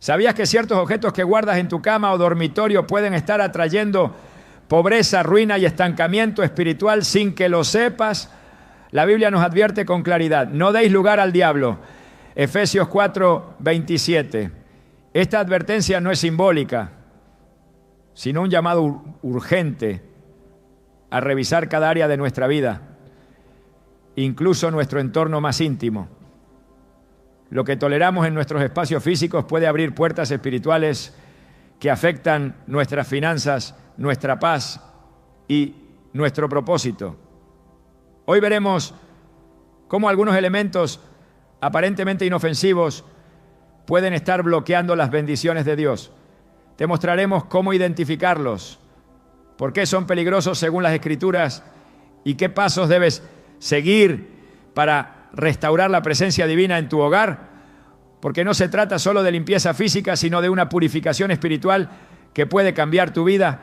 ¿Sabías que ciertos objetos que guardas en tu cama o dormitorio pueden estar atrayendo pobreza, ruina y estancamiento espiritual sin que lo sepas? La Biblia nos advierte con claridad: no deis lugar al diablo. Efesios 4:27. Esta advertencia no es simbólica, sino un llamado urgente a revisar cada área de nuestra vida, incluso nuestro entorno más íntimo. Lo que toleramos en nuestros espacios físicos puede abrir puertas espirituales que afectan nuestras finanzas, nuestra paz y nuestro propósito. Hoy veremos cómo algunos elementos aparentemente inofensivos pueden estar bloqueando las bendiciones de Dios. Te mostraremos cómo identificarlos, por qué son peligrosos según las Escrituras y qué pasos debes seguir para restaurar la presencia divina en tu hogar, porque no se trata solo de limpieza física, sino de una purificación espiritual que puede cambiar tu vida.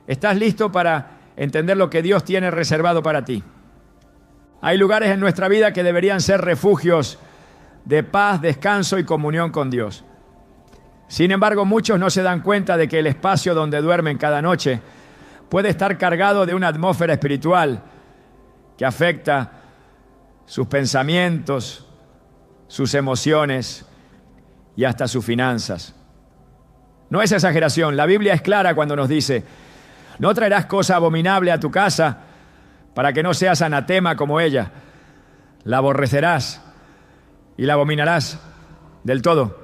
¿Estás listo para entender lo que Dios tiene reservado para ti? Hay lugares en nuestra vida que deberían ser refugios de paz, descanso y comunión con Dios. Sin embargo, muchos no se dan cuenta de que el espacio donde duermen cada noche puede estar cargado de una atmósfera espiritual que afecta sus pensamientos, sus emociones y hasta sus finanzas. No es exageración, la Biblia es clara cuando nos dice: no traerás cosa abominable a tu casa para que no seas anatema como ella. La aborrecerás y la abominarás del todo,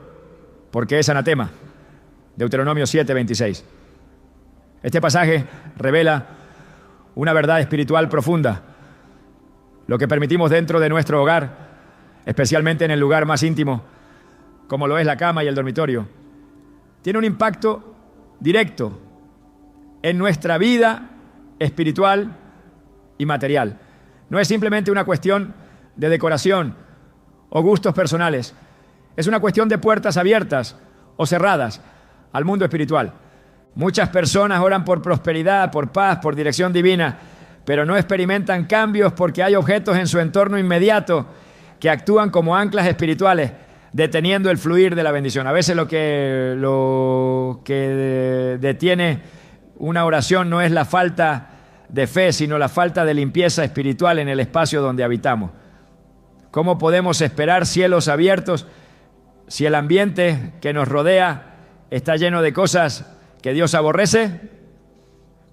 porque es anatema. Deuteronomio 7:26. Este pasaje revela una verdad espiritual profunda. Lo que permitimos dentro de nuestro hogar, especialmente en el lugar más íntimo, como lo es la cama y el dormitorio, tiene un impacto directo en nuestra vida espiritual y material. No es simplemente una cuestión de decoración o gustos personales. Es una cuestión de puertas abiertas o cerradas al mundo espiritual. Muchas personas oran por prosperidad, por paz, por dirección divina, pero no experimentan cambios porque hay objetos en su entorno inmediato que actúan como anclas espirituales, deteniendo el fluir de la bendición. A veces lo que detiene una oración no es la falta de fe, sino la falta de limpieza espiritual en el espacio donde habitamos. ¿Cómo podemos esperar cielos abiertos si el ambiente que nos rodea está lleno de cosas que Dios aborrece?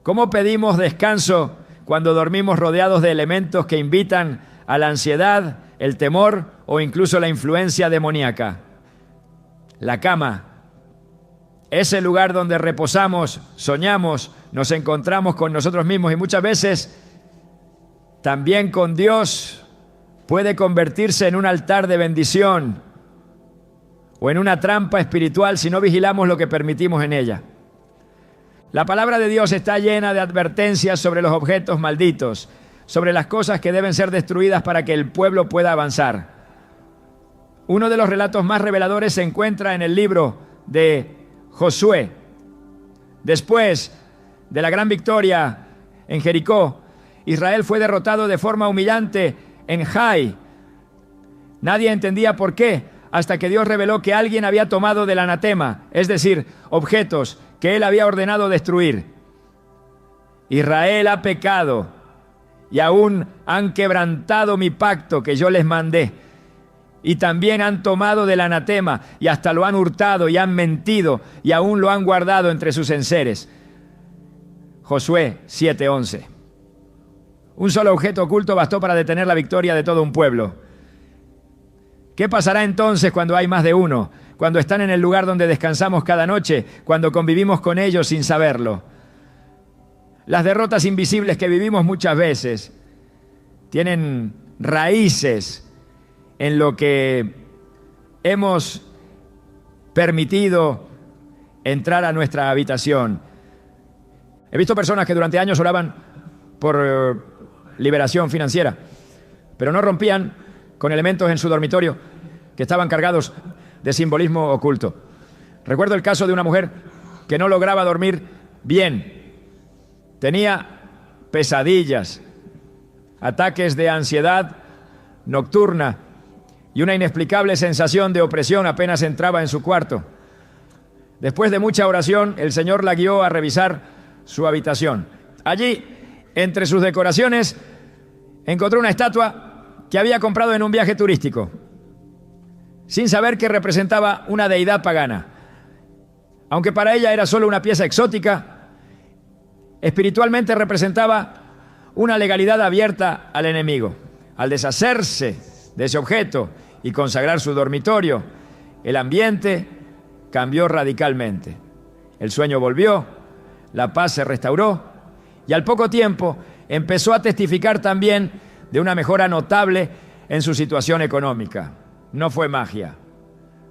¿Cómo pedimos descanso cuando dormimos rodeados de elementos que invitan a la ansiedad, el temor o incluso la influencia demoníaca? La cama es el lugar donde reposamos, soñamos, nos encontramos con nosotros mismos y muchas veces también con Dios. Puede convertirse en un altar de bendición o en una trampa espiritual si no vigilamos lo que permitimos en ella. La palabra de Dios está llena de advertencias sobre los objetos malditos, sobre las cosas que deben ser destruidas para que el pueblo pueda avanzar. Uno de los relatos más reveladores se encuentra en el libro de Josué. Después de la gran victoria en Jericó, Israel fue derrotado de forma humillante en Jai. Nadie entendía por qué, hasta que Dios reveló que alguien había tomado del anatema, es decir, objetos que él había ordenado destruir. Israel ha pecado y aún han quebrantado mi pacto que yo les mandé. Y también han tomado del anatema y hasta lo han hurtado y han mentido y aún lo han guardado entre sus enseres. Josué 7:11. Un solo objeto oculto bastó para detener la victoria de todo un pueblo. ¿Qué pasará entonces cuando hay más de uno? Cuando están en el lugar donde descansamos cada noche, cuando convivimos con ellos sin saberlo. Las derrotas invisibles que vivimos muchas veces tienen raíces en lo que hemos permitido entrar a nuestra habitación. He visto personas que durante años oraban por liberación financiera, pero no rompían con elementos en su dormitorio que estaban cargados de simbolismo oculto. Recuerdo el caso de una mujer que no lograba dormir bien. Tenía pesadillas, ataques de ansiedad nocturna y una inexplicable sensación de opresión apenas entraba en su cuarto. Después de mucha oración, el Señor la guió a revisar su habitación. Allí, entre sus decoraciones, encontró una estatua que había comprado en un viaje turístico, sin saber que representaba una deidad pagana. Aunque para ella era solo una pieza exótica, espiritualmente representaba una legalidad abierta al enemigo. Al deshacerse de ese objeto y consagrar su dormitorio, el ambiente cambió radicalmente. El sueño volvió, la paz se restauró y al poco tiempo empezó a testificar también de una mejora notable en su situación económica. No fue magia,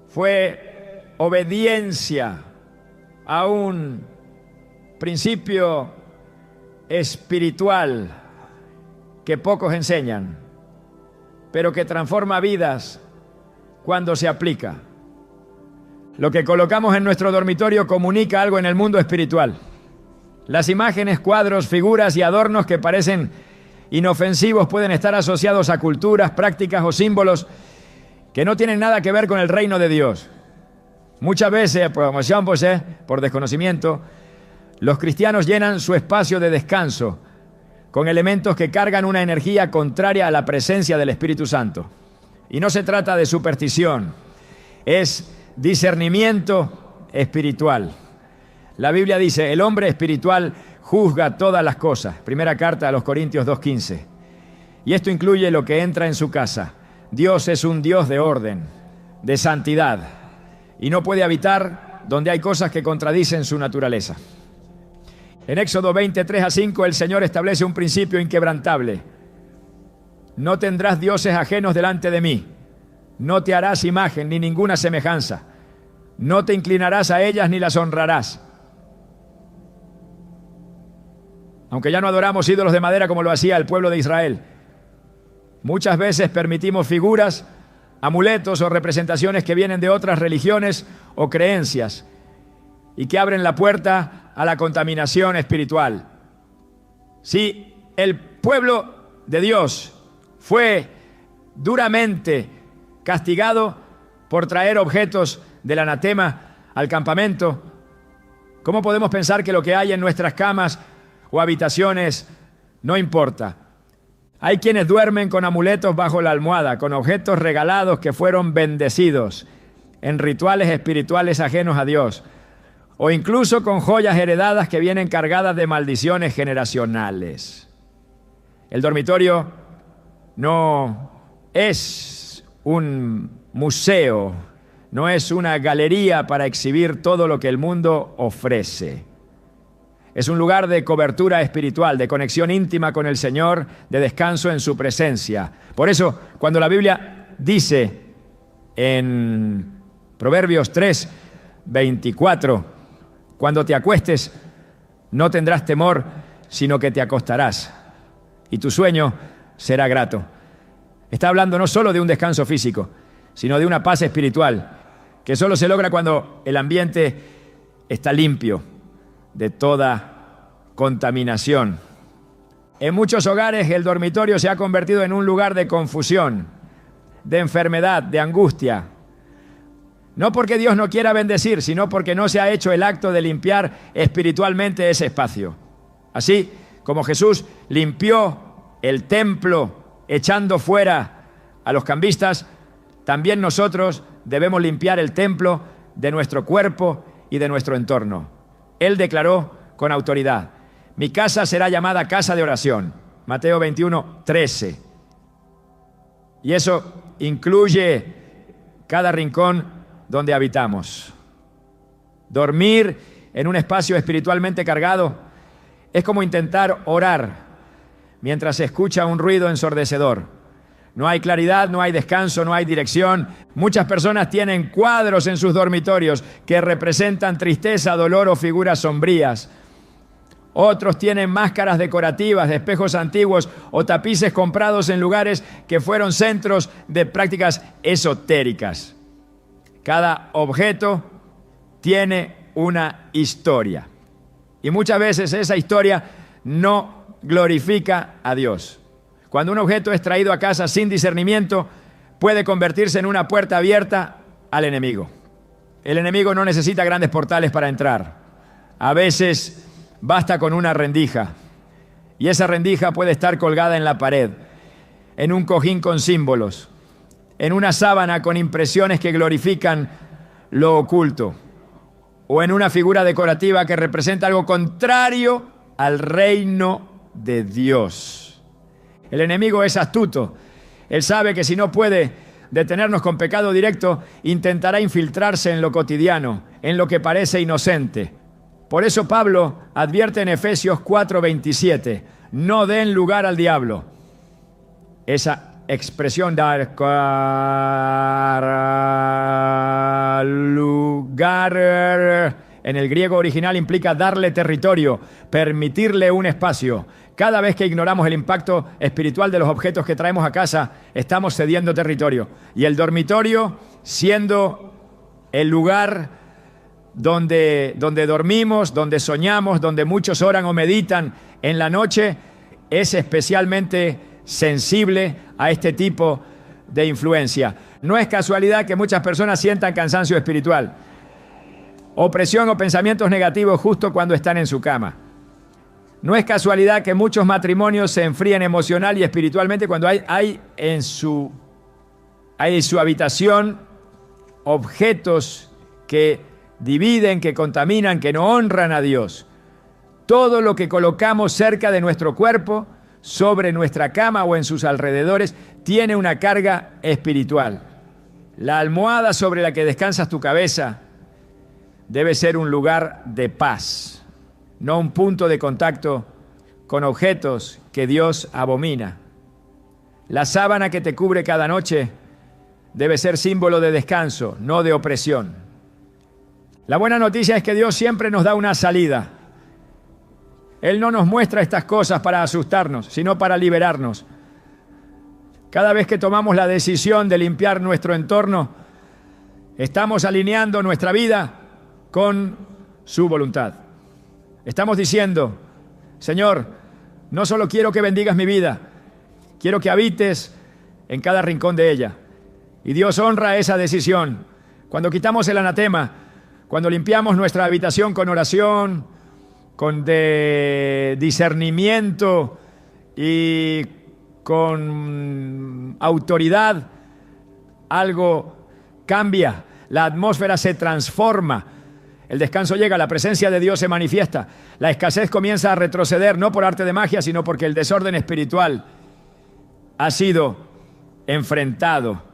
fue obediencia a un principio espiritual que pocos enseñan, pero que transforma vidas cuando se aplica. Lo que colocamos en nuestro dormitorio comunica algo en el mundo espiritual. Las imágenes, cuadros, figuras y adornos que parecen inofensivos pueden estar asociados a culturas, prácticas o símbolos que no tienen nada que ver con el reino de Dios. Muchas veces, por desconocimiento, los cristianos llenan su espacio de descanso con elementos que cargan una energía contraria a la presencia del Espíritu Santo. Y no se trata de superstición, es discernimiento espiritual. La Biblia dice, el hombre espiritual juzga todas las cosas. Primera carta a los Corintios 2:15. Y esto incluye lo que entra en su casa. Dios es un Dios de orden, de santidad, y no puede habitar donde hay cosas que contradicen su naturaleza. En Éxodo 20:3-5, el Señor establece un principio inquebrantable. No tendrás dioses ajenos delante de mí. No te harás imagen ni ninguna semejanza. No te inclinarás a ellas ni las honrarás. Aunque ya no adoramos ídolos de madera como lo hacía el pueblo de Israel, muchas veces permitimos figuras, amuletos o representaciones que vienen de otras religiones o creencias y que abren la puerta a la contaminación espiritual. Si el pueblo de Dios fue duramente castigado por traer objetos del anatema al campamento, ¿cómo podemos pensar que lo que hay en nuestras camas o habitaciones no importa? Hay quienes duermen con amuletos bajo la almohada, con objetos regalados que fueron bendecidos en rituales espirituales ajenos a Dios, o incluso con joyas heredadas que vienen cargadas de maldiciones generacionales. El dormitorio no es un museo, no es una galería para exhibir todo lo que el mundo ofrece. Es un lugar de cobertura espiritual, de conexión íntima con el Señor, de descanso en su presencia. Por eso, cuando la Biblia dice en Proverbios 3:24, cuando te acuestes, no tendrás temor, sino que te acostarás, y tu sueño será grato. Está hablando no solo de un descanso físico, sino de una paz espiritual, que solo se logra cuando el ambiente está limpio de toda contaminación. En muchos hogares el dormitorio se ha convertido en un lugar de confusión, de enfermedad, de angustia. No porque Dios no quiera bendecir, sino porque no se ha hecho el acto de limpiar espiritualmente ese espacio. Así como Jesús limpió el templo echando fuera a los cambistas, también nosotros debemos limpiar el templo de nuestro cuerpo y de nuestro entorno. Él declaró con autoridad: mi casa será llamada casa de oración. Mateo 21:13. Y eso incluye cada rincón donde habitamos. Dormir en un espacio espiritualmente cargado es como intentar orar mientras se escucha un ruido ensordecedor. No hay claridad, no hay descanso, no hay dirección. Muchas personas tienen cuadros en sus dormitorios que representan tristeza, dolor o figuras sombrías. Otros tienen máscaras decorativas de espejos antiguos o tapices comprados en lugares que fueron centros de prácticas esotéricas. Cada objeto tiene una historia. Y muchas veces esa historia no glorifica a Dios. Cuando un objeto es traído a casa sin discernimiento, puede convertirse en una puerta abierta al enemigo. El enemigo no necesita grandes portales para entrar. A veces basta con una rendija. Y esa rendija puede estar colgada en la pared, en un cojín con símbolos, en una sábana con impresiones que glorifican lo oculto, o en una figura decorativa que representa algo contrario al reino de Dios. El enemigo es astuto. Él sabe que si no puede detenernos con pecado directo, intentará infiltrarse en lo cotidiano, en lo que parece inocente. Por eso Pablo advierte en Efesios 4:27, no den lugar al diablo. Esa expresión, dar lugar, en el griego original implica darle territorio, permitirle un espacio. Cada vez que ignoramos el impacto espiritual de los objetos que traemos a casa, estamos cediendo territorio. Y el dormitorio, siendo el lugar donde dormimos, donde soñamos, donde muchos oran o meditan en la noche, es especialmente sensible a este tipo de influencia. No es casualidad que muchas personas sientan cansancio espiritual, opresión o pensamientos negativos justo cuando están en su cama. No es casualidad que muchos matrimonios se enfríen emocional y espiritualmente cuando hay en su habitación objetos que dividen, que contaminan, que no honran a Dios. Todo lo que colocamos cerca de nuestro cuerpo, sobre nuestra cama o en sus alrededores, tiene una carga espiritual. La almohada sobre la que descansas tu cabeza debe ser un lugar de paz, no un punto de contacto con objetos que Dios abomina. La sábana que te cubre cada noche debe ser símbolo de descanso, no de opresión. La buena noticia es que Dios siempre nos da una salida. Él no nos muestra estas cosas para asustarnos, sino para liberarnos. Cada vez que tomamos la decisión de limpiar nuestro entorno, estamos alineando nuestra vida con su voluntad. Estamos diciendo, Señor, no solo quiero que bendigas mi vida, quiero que habites en cada rincón de ella. Y Dios honra esa decisión. Cuando quitamos el anatema, cuando limpiamos nuestra habitación con oración, con discernimiento y con autoridad, algo cambia, la atmósfera se transforma, el descanso llega, la presencia de Dios se manifiesta, la escasez comienza a retroceder, no por arte de magia, sino porque el desorden espiritual ha sido enfrentado.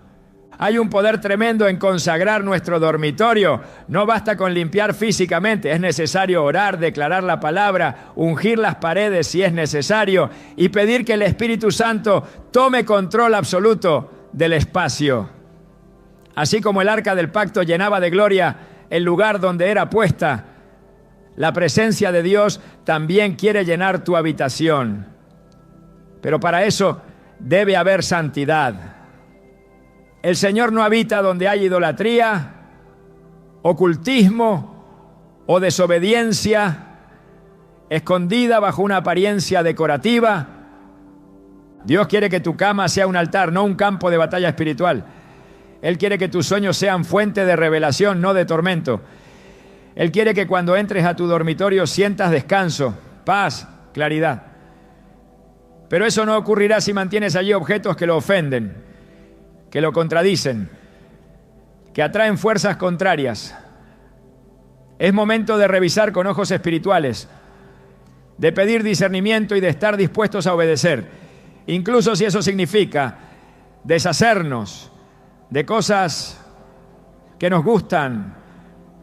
Hay un poder tremendo en consagrar nuestro dormitorio. No basta con limpiar físicamente, es necesario orar, declarar la palabra, ungir las paredes si es necesario y pedir que el Espíritu Santo tome control absoluto del espacio. Así como el arca del pacto llenaba de gloria el lugar donde era puesta, la presencia de Dios también quiere llenar tu habitación. Pero para eso debe haber santidad. El Señor no habita donde hay idolatría, ocultismo o desobediencia escondida bajo una apariencia decorativa. Dios quiere que tu cama sea un altar, no un campo de batalla espiritual. Él quiere que tus sueños sean fuente de revelación, no de tormento. Él quiere que cuando entres a tu dormitorio sientas descanso, paz, claridad. Pero eso no ocurrirá si mantienes allí objetos que lo ofenden, que lo contradicen, que atraen fuerzas contrarias. Es momento de revisar con ojos espirituales, de pedir discernimiento y de estar dispuestos a obedecer, incluso si eso significa deshacernos de cosas que nos gustan,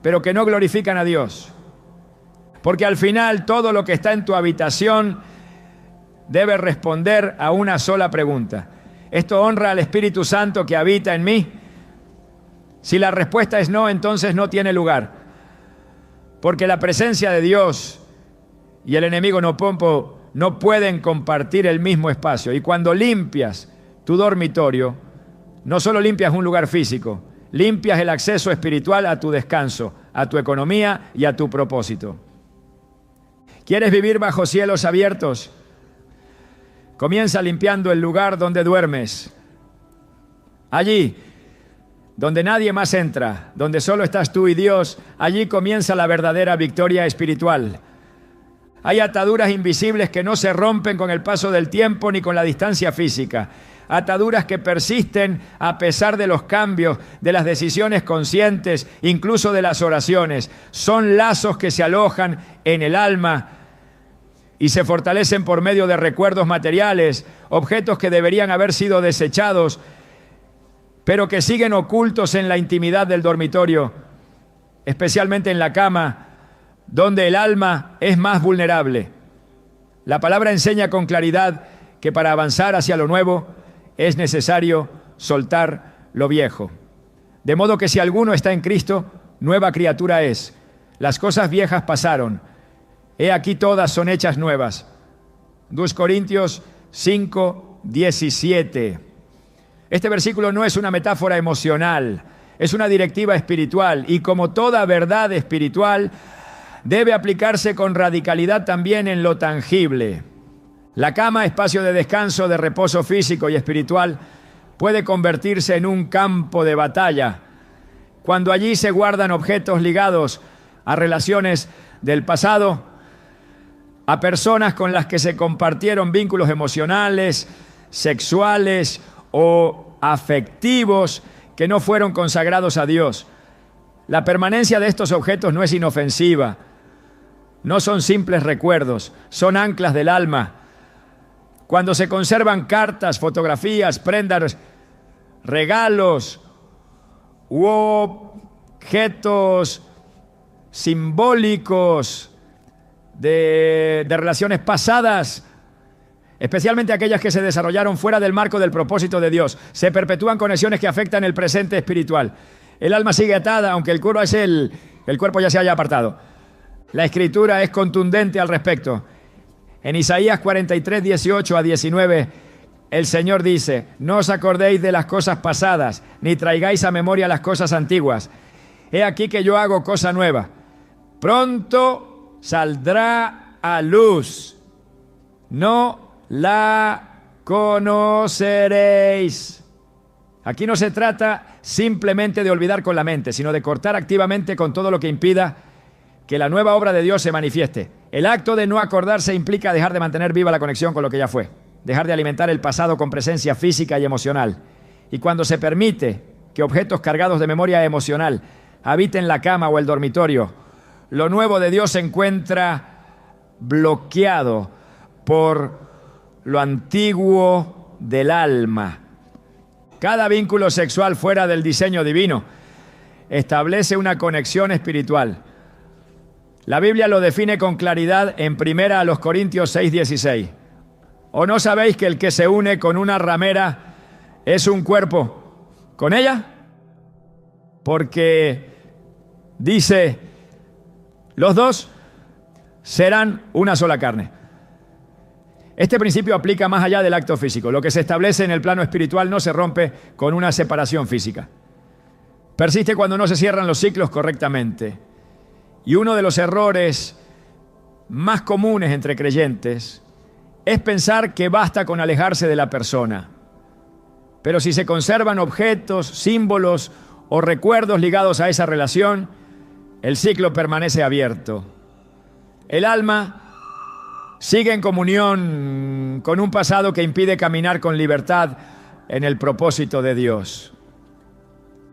pero que no glorifican a Dios. Porque al final todo lo que está en tu habitación debe responder a una sola pregunta. ¿Esto honra al Espíritu Santo que habita en mí? Si la respuesta es no, entonces no tiene lugar. Porque la presencia de Dios y el enemigo no pueden compartir el mismo espacio. Y cuando limpias tu dormitorio, no solo limpias un lugar físico, limpias el acceso espiritual a tu descanso, a tu economía y a tu propósito. ¿Quieres vivir bajo cielos abiertos? Comienza limpiando el lugar donde duermes. Allí, donde nadie más entra, donde solo estás tú y Dios, allí comienza la verdadera victoria espiritual. Hay ataduras invisibles que no se rompen con el paso del tiempo ni con la distancia física. Ataduras que persisten a pesar de los cambios, de las decisiones conscientes, incluso de las oraciones. Son lazos que se alojan en el alma y se fortalecen por medio de recuerdos materiales, objetos que deberían haber sido desechados, pero que siguen ocultos en la intimidad del dormitorio, especialmente en la cama, donde el alma es más vulnerable. La palabra enseña con claridad que para avanzar hacia lo nuevo es necesario soltar lo viejo. De modo que si alguno está en Cristo, nueva criatura es. Las cosas viejas pasaron. He aquí todas son hechas nuevas. 2 Corintios 5, 17. Este versículo no es una metáfora emocional, es una directiva espiritual y como toda verdad espiritual, debe aplicarse con radicalidad también en lo tangible. La cama, espacio de descanso, de reposo físico y espiritual, puede convertirse en un campo de batalla cuando allí se guardan objetos ligados a relaciones del pasado, a personas con las que se compartieron vínculos emocionales, sexuales o afectivos que no fueron consagrados a Dios. La permanencia de estos objetos no es inofensiva, no son simples recuerdos, son anclas del alma. Cuando se conservan cartas, fotografías, prendas, regalos u objetos simbólicos de relaciones pasadas, especialmente aquellas que se desarrollaron fuera del marco del propósito de Dios, se perpetúan conexiones que afectan el presente espiritual. El alma sigue atada, aunque el cuerpo ya se haya apartado. La Escritura es contundente al respecto. En Isaías 43, 18 a 19, el Señor dice: no os acordéis de las cosas pasadas, ni traigáis a memoria las cosas antiguas. He aquí que yo hago cosa nueva. Pronto saldrá a luz. No la conoceréis. Aquí no se trata simplemente de olvidar con la mente, sino de cortar activamente con todo lo que impida que la nueva obra de Dios se manifieste. El acto de no acordarse implica dejar de mantener viva la conexión con lo que ya fue, dejar de alimentar el pasado con presencia física y emocional. Y cuando se permite que objetos cargados de memoria emocional habiten la cama o el dormitorio, lo nuevo de Dios se encuentra bloqueado por lo antiguo del alma. Cada vínculo sexual fuera del diseño divino establece una conexión espiritual. La Biblia lo define con claridad en 1 Corintios 6:16. ¿O no sabéis que el que se une con una ramera es un cuerpo con ella? Porque dice, los dos serán una sola carne. Este principio aplica más allá del acto físico. Lo que se establece en el plano espiritual no se rompe con una separación física. Persiste cuando no se cierran los ciclos correctamente. Y uno de los errores más comunes entre creyentes es pensar que basta con alejarse de la persona. Pero si se conservan objetos, símbolos o recuerdos ligados a esa relación, el ciclo permanece abierto. El alma sigue en comunión con un pasado que impide caminar con libertad en el propósito de Dios.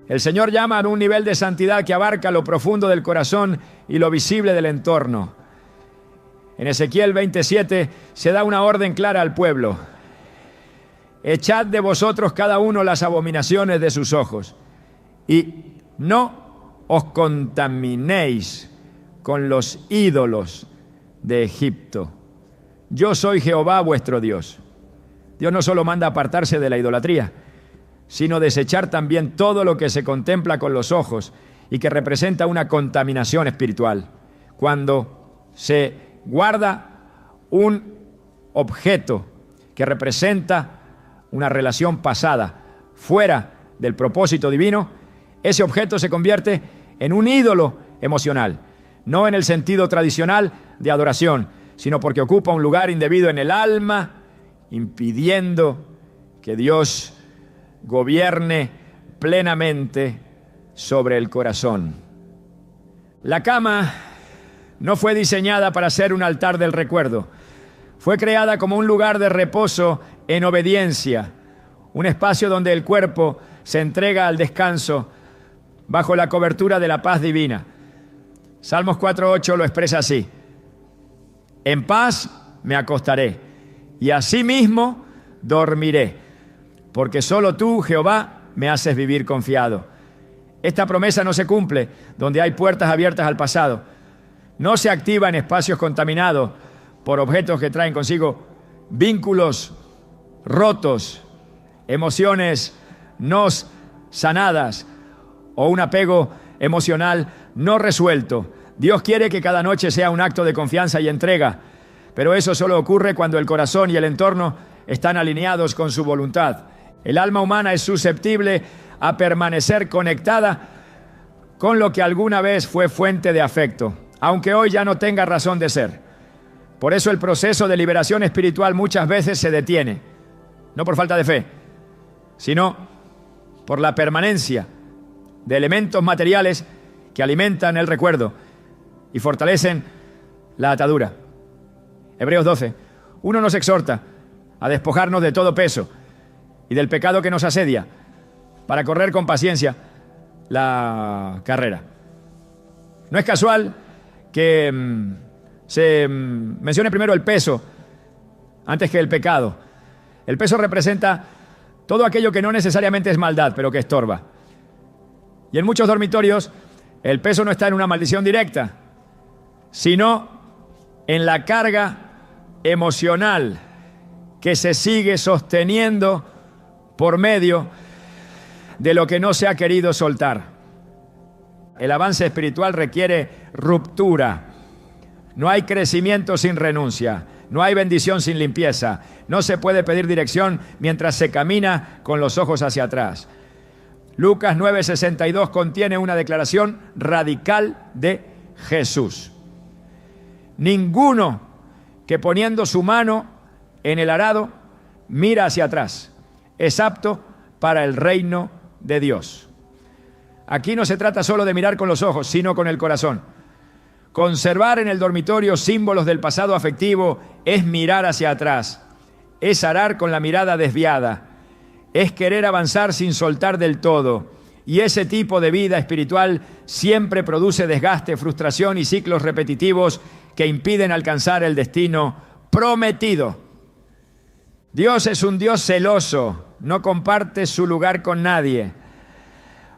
El Señor llama a un nivel de santidad que abarca lo profundo del corazón y lo visible del entorno. En Ezequiel 27 se da una orden clara al pueblo: echad de vosotros cada uno las abominaciones de sus ojos y no os contaminéis con los ídolos de Egipto. Yo soy Jehová vuestro Dios. Dios no solo manda apartarse de la idolatría, sino desechar también todo lo que se contempla con los ojos y que representa una contaminación espiritual. Cuando se guarda un objeto que representa una relación pasada fuera del propósito divino, ese objeto se convierte en un ídolo emocional, no en el sentido tradicional de adoración, sino porque ocupa un lugar indebido en el alma, impidiendo que Dios gobierne plenamente sobre el corazón. La cama no fue diseñada para ser un altar del recuerdo. Fue creada como un lugar de reposo en obediencia, un espacio donde el cuerpo se entrega al descanso bajo la cobertura de la paz divina. Salmos 4:8 lo expresa así: en paz me acostaré y asimismo dormiré, porque solo tú, Jehová, me haces vivir confiado. Esta promesa no se cumple donde hay puertas abiertas al pasado. No se activa en espacios contaminados por objetos que traen consigo vínculos rotos, emociones no sanadas o un apego emocional no resuelto. Dios quiere que cada noche sea un acto de confianza y entrega, pero eso solo ocurre cuando el corazón y el entorno están alineados con su voluntad. El alma humana es susceptible a permanecer conectada con lo que alguna vez fue fuente de afecto, aunque hoy ya no tenga razón de ser. Por eso el proceso de liberación espiritual muchas veces se detiene, no por falta de fe, sino por la permanencia de elementos materiales que alimentan el recuerdo y fortalecen la atadura. Hebreos 12. Uno nos exhorta a despojarnos de todo peso y del pecado que nos asedia para correr con paciencia la carrera. No es casual que se mencione primero el peso antes que el pecado. El peso representa todo aquello que no necesariamente es maldad, pero que estorba. Y en muchos dormitorios el peso no está en una maldición directa, sino en la carga emocional que se sigue sosteniendo por medio de lo que no se ha querido soltar. El avance espiritual requiere ruptura. No hay crecimiento sin renuncia. No hay bendición sin limpieza. No se puede pedir dirección mientras se camina con los ojos hacia atrás. Lucas 9:62 contiene una declaración radical de Jesús. Ninguno que poniendo su mano en el arado mira hacia atrás es apto para el reino de Dios. Aquí no se trata solo de mirar con los ojos, sino con el corazón. Conservar en el dormitorio símbolos del pasado afectivo es mirar hacia atrás, es arar con la mirada desviada, es querer avanzar sin soltar del todo. Y ese tipo de vida espiritual siempre produce desgaste, frustración y ciclos repetitivos que impiden alcanzar el destino prometido. Dios es un Dios celoso, no comparte su lugar con nadie.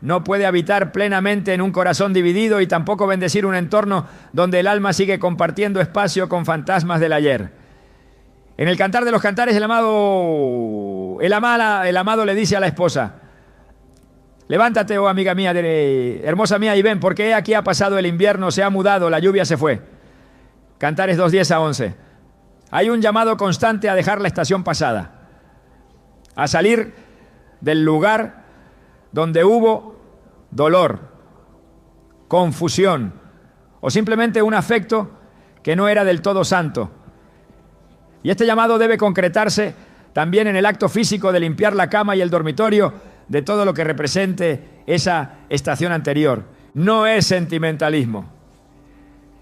No puede habitar plenamente en un corazón dividido y tampoco bendecir un entorno donde el alma sigue compartiendo espacio con fantasmas del ayer. En el Cantar de los Cantares, el amado le dice a la esposa: levántate, oh amiga mía, hermosa mía, y ven, porque aquí ha pasado el invierno, se ha mudado, la lluvia se fue. Cantares 2:10-11. Hay un llamado constante a dejar la estación pasada, a salir del lugar donde hubo dolor, confusión o simplemente un afecto que no era del todo santo. Y este llamado debe concretarse también en el acto físico de limpiar la cama y el dormitorio de todo lo que represente esa estación anterior. No es sentimentalismo,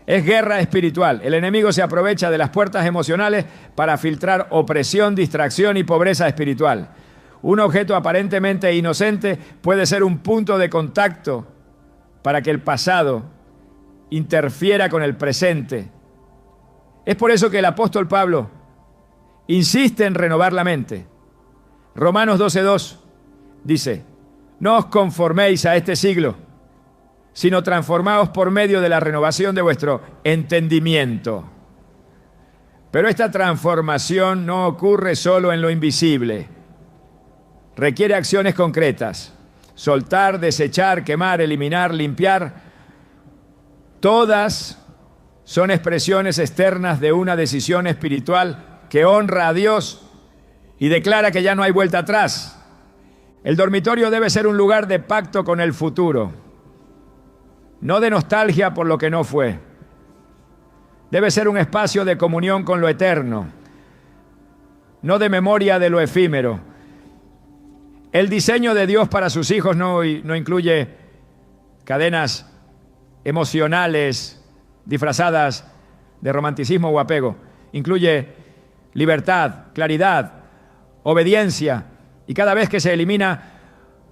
es guerra espiritual. El enemigo se aprovecha de las puertas emocionales para filtrar opresión, distracción y pobreza espiritual. Un objeto aparentemente inocente puede ser un punto de contacto para que el pasado interfiera con el presente. Es por eso que el apóstol Pablo insiste en renovar la mente. Romanos 12:2 dice: no os conforméis a este siglo, sino transformaos por medio de la renovación de vuestro entendimiento. Pero esta transformación no ocurre solo en lo invisible. Requiere acciones concretas: soltar, desechar, quemar, eliminar, limpiar. Todas son expresiones externas de una decisión espiritual que honra a Dios y declara que ya no hay vuelta atrás. El dormitorio debe ser un lugar de pacto con el futuro, no de nostalgia por lo que no fue. Debe ser un espacio de comunión con lo eterno, no de memoria de lo efímero. El diseño de Dios para sus hijos no incluye cadenas emocionales disfrazadas de romanticismo o apego. Incluye libertad, claridad, obediencia, y cada vez que se elimina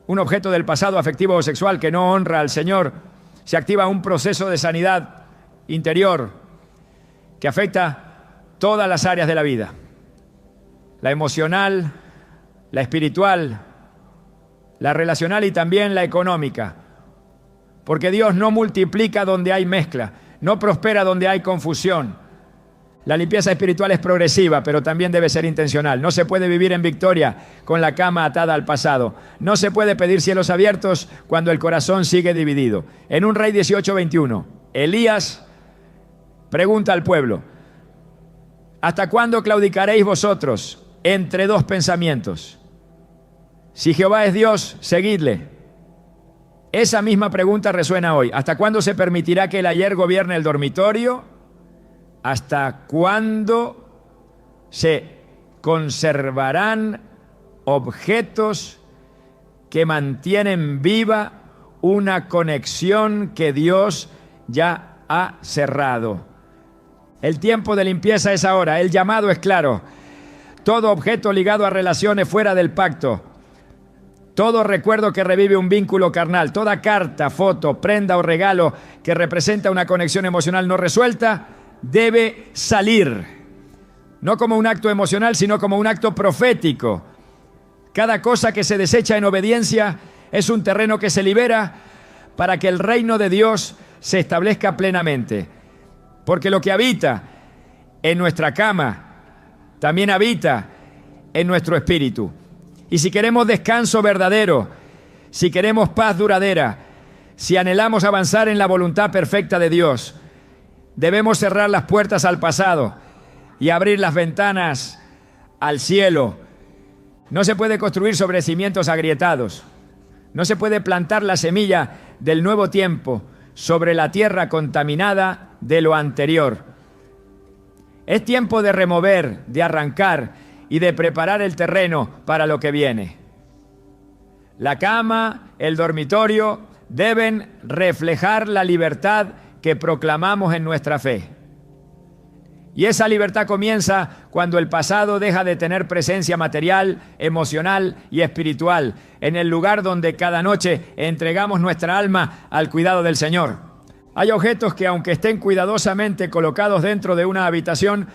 un objeto del pasado afectivo o sexual que no honra al Señor, se activa un proceso de sanidad interior que afecta todas las áreas de la vida: la emocional, la espiritual, la relacional y también la económica. Porque Dios no multiplica donde hay mezcla, no prospera donde hay confusión. La limpieza espiritual es progresiva, pero también debe ser intencional. No se puede vivir en victoria con la cama atada al pasado. No se puede pedir cielos abiertos cuando el corazón sigue dividido. En 1 Rey 18:21, Elías pregunta al pueblo: ¿hasta cuándo claudicaréis vosotros entre dos pensamientos? Si Jehová es Dios, seguidle. Esa misma pregunta resuena hoy. ¿Hasta cuándo se permitirá que el ayer gobierne el dormitorio? ¿Hasta cuándo se conservarán objetos que mantienen viva una conexión que Dios ya ha cerrado? El tiempo de limpieza es ahora. El llamado es claro. Todo objeto ligado a relaciones fuera del pacto, todo recuerdo que revive un vínculo carnal, toda carta, foto, prenda o regalo que representa una conexión emocional no resuelta, debe salir. No como un acto emocional, sino como un acto profético. Cada cosa que se desecha en obediencia es un terreno que se libera para que el reino de Dios se establezca plenamente. Porque lo que habita en nuestra cama también habita en nuestro espíritu. Y si queremos descanso verdadero, si queremos paz duradera, si anhelamos avanzar en la voluntad perfecta de Dios, debemos cerrar las puertas al pasado y abrir las ventanas al cielo. No se puede construir sobre cimientos agrietados. No se puede plantar la semilla del nuevo tiempo sobre la tierra contaminada de lo anterior. Es tiempo de remover, de arrancar y de preparar el terreno para lo que viene. La cama, el dormitorio deben reflejar la libertad que proclamamos en nuestra fe. Y esa libertad comienza cuando el pasado deja de tener presencia material, emocional y espiritual en el lugar donde cada noche entregamos nuestra alma al cuidado del Señor. Hay objetos que, aunque estén cuidadosamente colocados dentro de una habitación,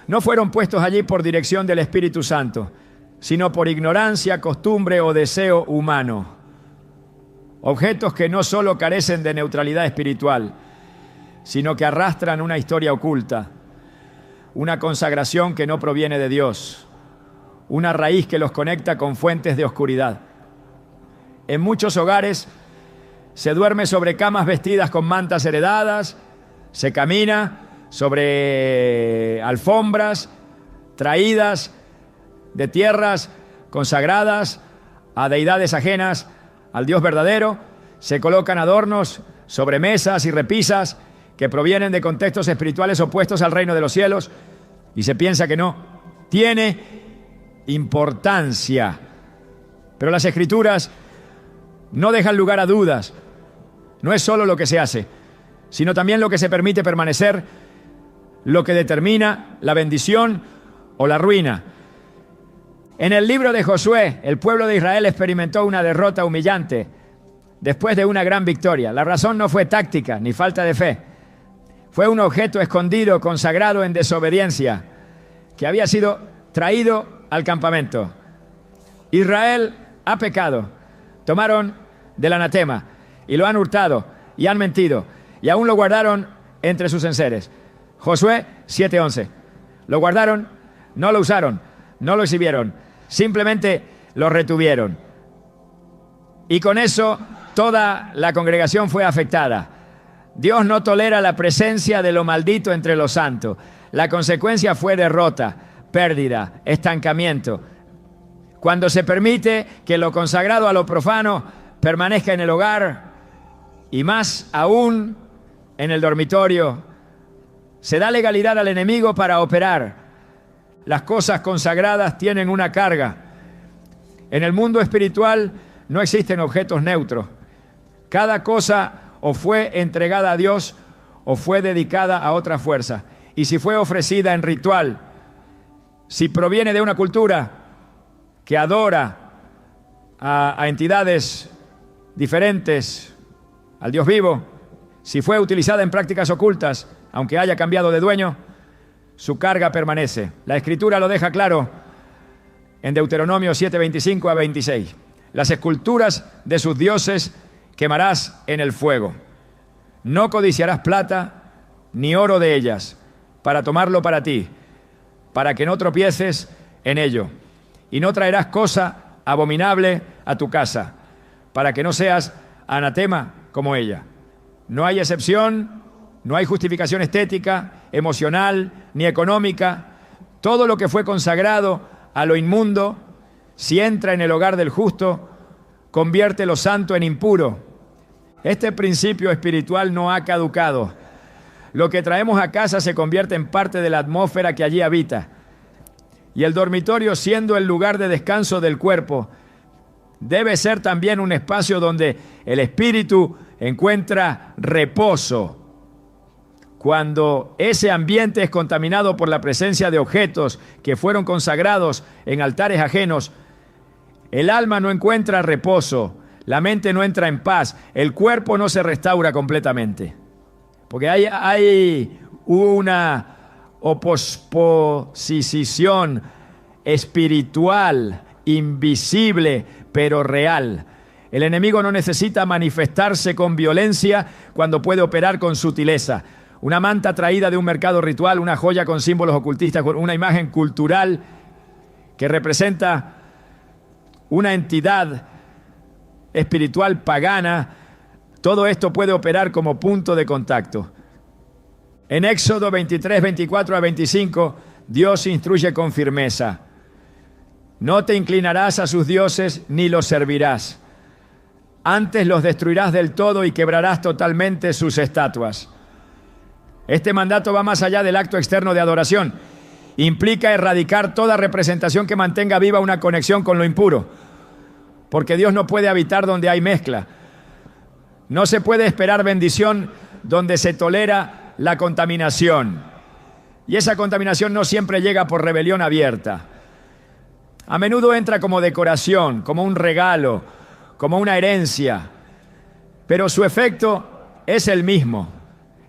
no fueron puestos allí por dirección del Espíritu Santo, sino por ignorancia, costumbre o deseo humano. Objetos que no solo carecen de neutralidad espiritual, sino que arrastran una historia oculta, una consagración que no proviene de Dios, una raíz que los conecta con fuentes de oscuridad. En muchos hogares se duerme sobre camas vestidas con mantas heredadas, se camina sobre alfombras traídas de tierras consagradas a deidades ajenas al Dios verdadero, se colocan adornos sobre mesas y repisas que provienen de contextos espirituales opuestos al reino de los cielos, y se piensa que no tiene importancia. Pero las Escrituras no dejan lugar a dudas. No es solo lo que se hace, sino también lo que se permite permanecer, lo que determina la bendición o la ruina. En el libro de Josué, el pueblo de Israel experimentó una derrota humillante después de una gran victoria. La razón no fue táctica ni falta de fe. Fue un objeto escondido, consagrado en desobediencia, que había sido traído al campamento. Israel ha pecado. Tomaron del anatema y lo han hurtado y han mentido y aún lo guardaron entre sus enseres. Josué 7:11. Lo guardaron, no lo usaron, no lo exhibieron, simplemente lo retuvieron. Y con eso toda la congregación fue afectada. Dios no tolera la presencia de lo maldito entre los santos. La consecuencia fue derrota, pérdida, estancamiento. Cuando se permite que lo consagrado a lo profano permanezca en el hogar y más aún en el dormitorio, se da legalidad al enemigo para operar. Las cosas consagradas tienen una carga En el mundo espiritual no existen objetos neutros. Cada cosa o fue entregada a Dios o fue dedicada a otra fuerza. Y si fue ofrecida en ritual, si proviene de una cultura que adora a entidades diferentes al Dios vivo, si fue utilizada en prácticas ocultas, aunque haya cambiado de dueño, su carga permanece. La Escritura lo deja claro en Deuteronomio 7:25 a 26. Las esculturas de sus dioses quemarás en el fuego. No codiciarás plata ni oro de ellas para tomarlo para ti, para que no tropieces en ello. Y no traerás cosa abominable a tu casa, para que no seas anatema como ella. No hay excepción, no hay justificación estética, emocional, ni económica. Todo lo que fue consagrado a lo inmundo, si entra en el hogar del justo, convierte lo santo en impuro. Este principio espiritual no ha caducado. Lo que traemos a casa se convierte en parte de la atmósfera que allí habita. Y el dormitorio, siendo el lugar de descanso del cuerpo, debe ser también un espacio donde el espíritu encuentra reposo. Cuando ese ambiente es contaminado por la presencia de objetos que fueron consagrados en altares ajenos, el alma no encuentra reposo, la mente no entra en paz, el cuerpo no se restaura completamente. Porque hay una oposición espiritual, invisible, pero real. El enemigo no necesita manifestarse con violencia cuando puede operar con sutileza. Una manta traída de un mercado ritual, una joya con símbolos ocultistas, una imagen cultural que representa una entidad espiritual pagana, todo esto puede operar como punto de contacto. En Éxodo 23, 24 a 25, Dios instruye con firmeza: no te inclinarás a sus dioses ni los servirás. Antes los destruirás del todo y quebrarás totalmente sus estatuas. Este mandato va más allá del acto externo de adoración. Implica erradicar toda representación que mantenga viva una conexión con lo impuro. Porque Dios no puede habitar donde hay mezcla. No se puede esperar bendición donde se tolera la contaminación. Y esa contaminación no siempre llega por rebelión abierta. A menudo entra como decoración, como un regalo, como una herencia. Pero su efecto es el mismo.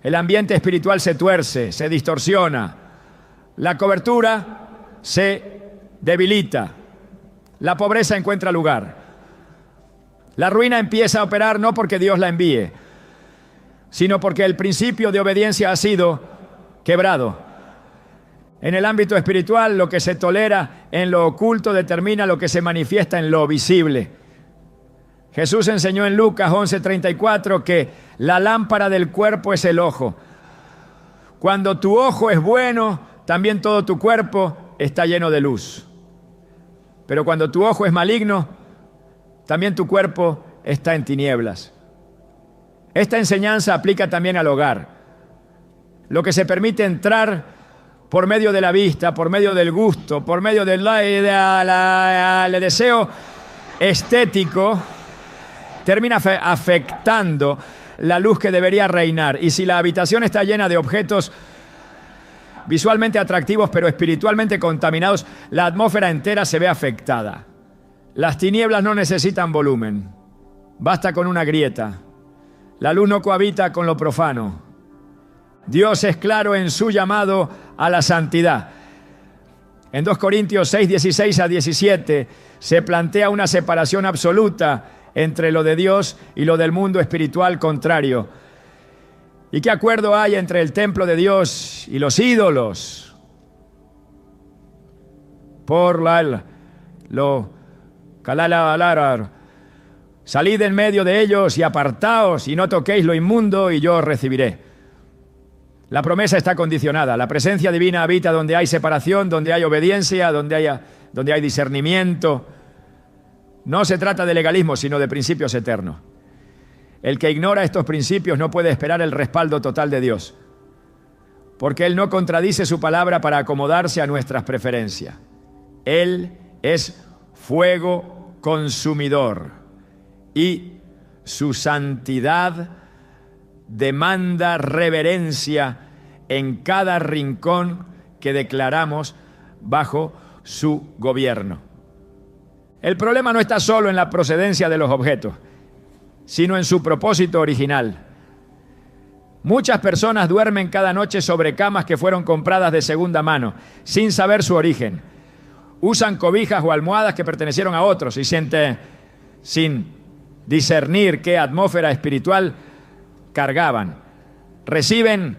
El ambiente espiritual se tuerce, se distorsiona. La cobertura se debilita. La pobreza encuentra lugar. La ruina empieza a operar no porque Dios la envíe, sino porque el principio de obediencia ha sido quebrado. En el ámbito espiritual, lo que se tolera en lo oculto determina lo que se manifiesta en lo visible. Jesús enseñó en Lucas 11:34 que la lámpara del cuerpo es el ojo. Cuando tu ojo es bueno, también todo tu cuerpo está lleno de luz. Pero cuando tu ojo es maligno, también tu cuerpo está en tinieblas. Esta enseñanza aplica también al hogar. Lo que se permite entrar por medio de la vista, por medio del gusto, por medio del deseo estético, termina afectando la luz que debería reinar. Y si la habitación está llena de objetos visualmente atractivos pero espiritualmente contaminados, la atmósfera entera se ve afectada. Las tinieblas no necesitan volumen, basta con una grieta. La luz no cohabita con lo profano. Dios es claro en su llamado a la santidad. En 2 Corintios 6, 16 a 17 se plantea una separación absoluta entre lo de Dios y lo del mundo espiritual contrario. ¿Y qué acuerdo hay entre el templo de Dios y los ídolos? Salid en medio de ellos y apartaos y no toquéis lo inmundo y yo os recibiré. La promesa está condicionada. La presencia divina habita donde hay separación, donde hay obediencia, donde hay discernimiento. No se trata de legalismo, sino de principios eternos. El que ignora estos principios no puede esperar el respaldo total de Dios, porque Él no contradice su palabra para acomodarse a nuestras preferencias. Él es fuego consumidor y su santidad demanda reverencia en cada rincón que declaramos bajo su gobierno. El problema no está solo en la procedencia de los objetos, sino en su propósito original. Muchas personas duermen cada noche sobre camas que fueron compradas de segunda mano, sin saber su origen. Usan cobijas o almohadas que pertenecieron a otros y sin discernir qué atmósfera espiritual cargaban. Reciben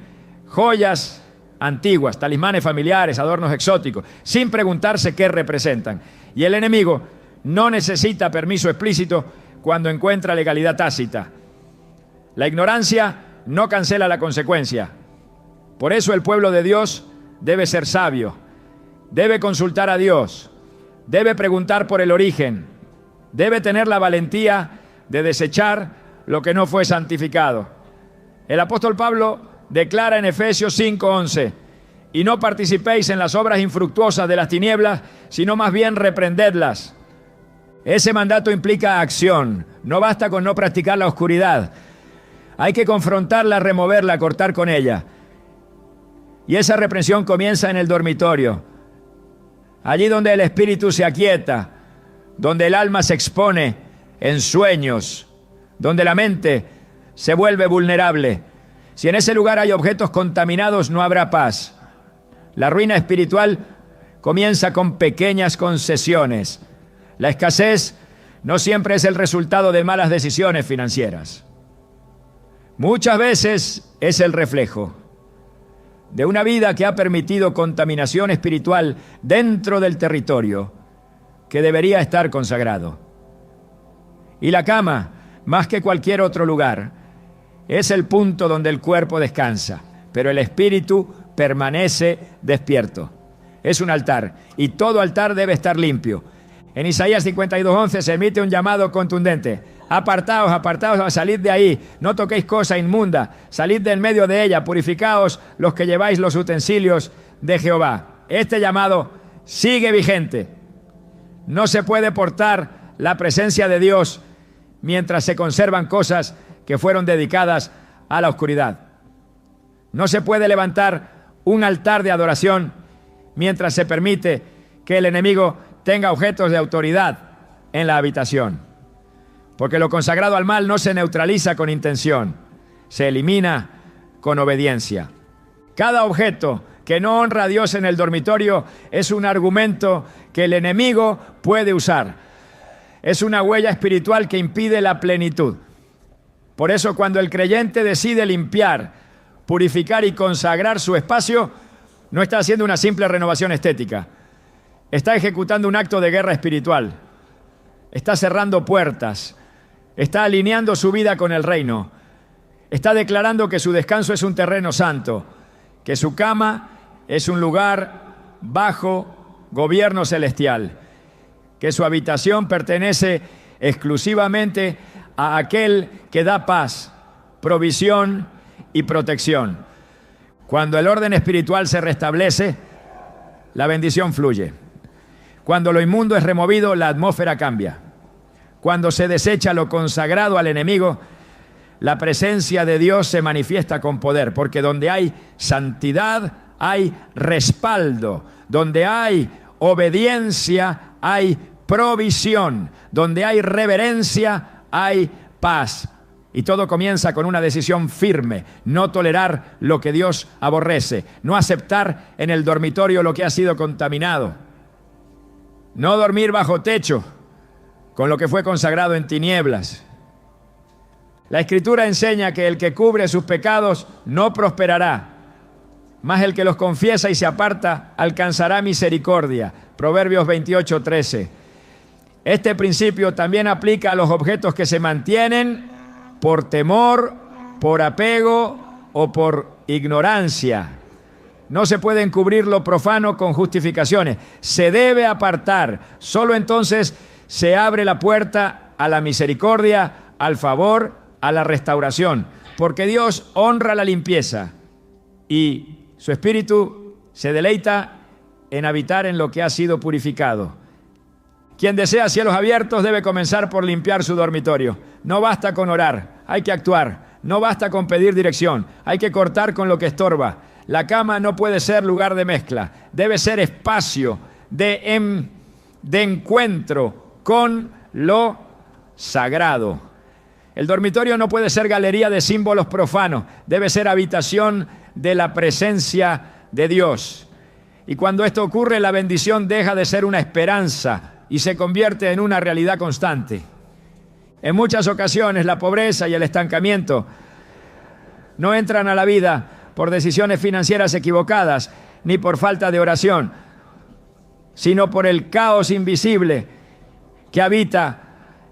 joyas antiguas, talismanes familiares, adornos exóticos, sin preguntarse qué representan. Y el enemigo no necesita permiso explícito cuando encuentra legalidad tácita. La ignorancia no cancela la consecuencia. Por eso el pueblo de Dios debe ser sabio, debe consultar a Dios, debe preguntar por el origen, debe tener la valentía de desechar lo que no fue santificado. El apóstol Pablo declara en Efesios 5:11: y no participéis en las obras infructuosas de las tinieblas, sino más bien reprendedlas. Ese mandato implica acción. No basta con no practicar la oscuridad. Hay que confrontarla, removerla, cortar con ella. Y esa reprensión comienza en el dormitorio. Allí donde el espíritu se aquieta, donde el alma se expone en sueños, donde la mente se vuelve vulnerable. Si en ese lugar hay objetos contaminados, no habrá paz. La ruina espiritual comienza con pequeñas concesiones. La escasez no siempre es el resultado de malas decisiones financieras. Muchas veces es el reflejo de una vida que ha permitido contaminación espiritual dentro del territorio que debería estar consagrado. Y la cama, más que cualquier otro lugar, es el punto donde el cuerpo descansa, pero el espíritu permanece despierto. Es un altar y todo altar debe estar limpio. En Isaías 52:11 se emite un llamado contundente: apartaos, apartaos, salid de ahí, no toquéis cosa inmunda, salid del medio de ella, purificaos los que lleváis los utensilios de Jehová. Este llamado sigue vigente. No se puede portar la presencia de Dios mientras se conservan cosas que fueron dedicadas a la oscuridad. No se puede levantar un altar de adoración mientras se permite que el enemigo tenga objetos de autoridad en la habitación. Porque lo consagrado al mal no se neutraliza con intención, se elimina con obediencia. Cada objeto que no honra a Dios en el dormitorio es un argumento que el enemigo puede usar. Es una huella espiritual que impide la plenitud. Por eso, cuando el creyente decide limpiar, purificar y consagrar su espacio, no está haciendo una simple renovación estética. Está ejecutando un acto de guerra espiritual. Está cerrando puertas. Está alineando su vida con el reino. Está declarando que su descanso es un terreno santo, que su cama es un lugar bajo gobierno celestial, que su habitación pertenece exclusivamente a aquel que da paz, provisión y protección. Cuando el orden espiritual se restablece, la bendición fluye. Cuando lo inmundo es removido, la atmósfera cambia. Cuando se desecha lo consagrado al enemigo, la presencia de Dios se manifiesta con poder, porque donde hay santidad hay respaldo, donde hay obediencia hay provisión, donde hay reverencia hay paz. Y todo comienza con una decisión firme: no tolerar lo que Dios aborrece, no aceptar en el dormitorio lo que ha sido contaminado, no dormir bajo techo con lo que fue consagrado en tinieblas. La Escritura enseña que el que cubre sus pecados no prosperará, mas el que los confiesa y se aparta alcanzará misericordia. Proverbios 28:13. Este principio también aplica a los objetos que se mantienen por temor, por apego o por ignorancia. No se puede encubrir lo profano con justificaciones. Se debe apartar. Solo entonces se abre la puerta a la misericordia, al favor, a la restauración. Porque Dios honra la limpieza y su espíritu se deleita en habitar en lo que ha sido purificado. Quien desea cielos abiertos debe comenzar por limpiar su dormitorio. No basta con orar, hay que actuar. No basta con pedir dirección, hay que cortar con lo que estorba. La cama no puede ser lugar de mezcla, debe ser espacio de encuentro con lo sagrado. El dormitorio no puede ser galería de símbolos profanos, debe ser habitación de la presencia de Dios. Y cuando esto ocurre, la bendición deja de ser una esperanza y se convierte en una realidad constante. En muchas ocasiones la pobreza y el estancamiento no entran a la vida por decisiones financieras equivocadas ni por falta de oración, sino por el caos invisible que habita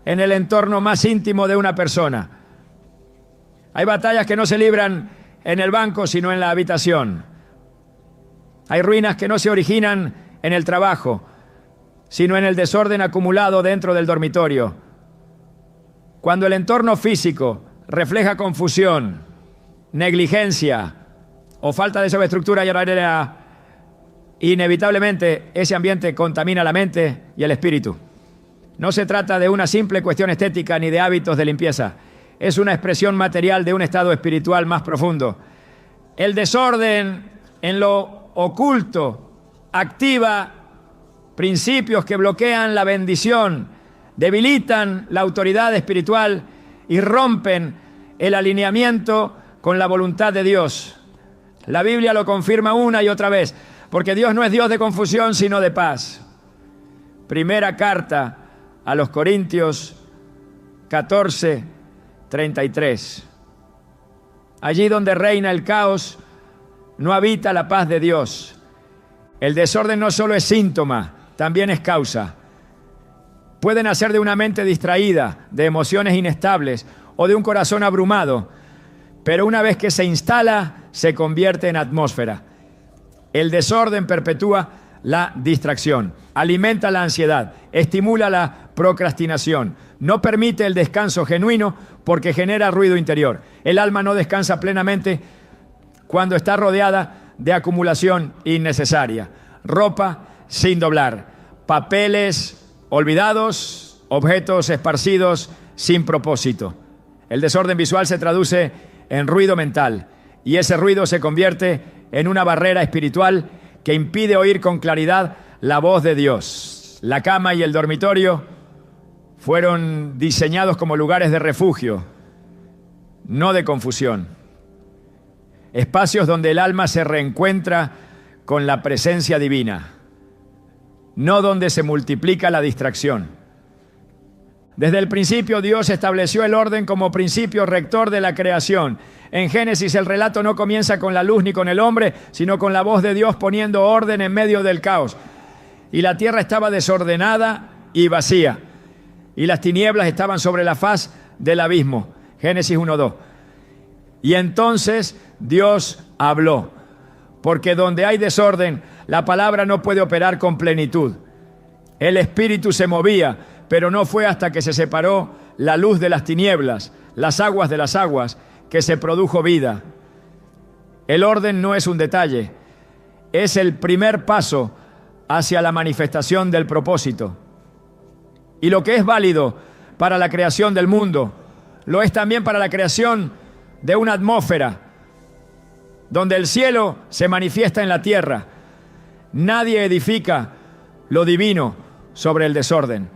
en el entorno más íntimo de una persona. Hay batallas que no se libran en el banco, sino en la habitación. Hay ruinas que no se originan en el trabajo, sino en el desorden acumulado dentro del dormitorio. Cuando el entorno físico refleja confusión, negligencia o falta de subestructura y horaria, inevitablemente ese ambiente contamina la mente y el espíritu. No se trata de una simple cuestión estética ni de hábitos de limpieza. Es una expresión material de un estado espiritual más profundo. El desorden en lo oculto activa principios que bloquean la bendición, debilitan la autoridad espiritual y rompen el alineamiento con la voluntad de Dios. La Biblia lo confirma una y otra vez, porque Dios no es Dios de confusión, sino de paz. Primera carta a los Corintios 14:33. Allí donde reina el caos, no habita la paz de Dios. El desorden no solo es síntoma, también es causa. Puede nacer de una mente distraída, de emociones inestables o de un corazón abrumado, pero una vez que se instala, se convierte en atmósfera. El desorden perpetúa la distracción, alimenta la ansiedad, estimula la procrastinación, no permite el descanso genuino porque genera ruido interior. El alma no descansa plenamente cuando está rodeada de acumulación innecesaria. Ropa sin doblar, papeles olvidados, objetos esparcidos sin propósito. El desorden visual se traduce en ruido mental y ese ruido se convierte en una barrera espiritual que impide oír con claridad la voz de Dios. La cama y el dormitorio fueron diseñados como lugares de refugio, no de confusión. Espacios donde el alma se reencuentra con la presencia divina, no donde se multiplica la distracción. Desde el principio Dios estableció el orden como principio rector de la creación. En Génesis el relato no comienza con la luz ni con el hombre, sino con la voz de Dios poniendo orden en medio del caos. Y la tierra estaba desordenada y vacía, y las tinieblas estaban sobre la faz del abismo. Génesis 1:2. Y entonces Dios habló, porque donde hay desorden, la palabra no puede operar con plenitud. El espíritu se movía, pero no fue hasta que se separó la luz de las tinieblas, las aguas de las aguas, que se produjo vida. El orden no es un detalle, es el primer paso hacia la manifestación del propósito. Y lo que es válido para la creación del mundo, lo es también para la creación de una atmósfera, donde el cielo se manifiesta en la tierra. Nadie edifica lo divino sobre el desorden.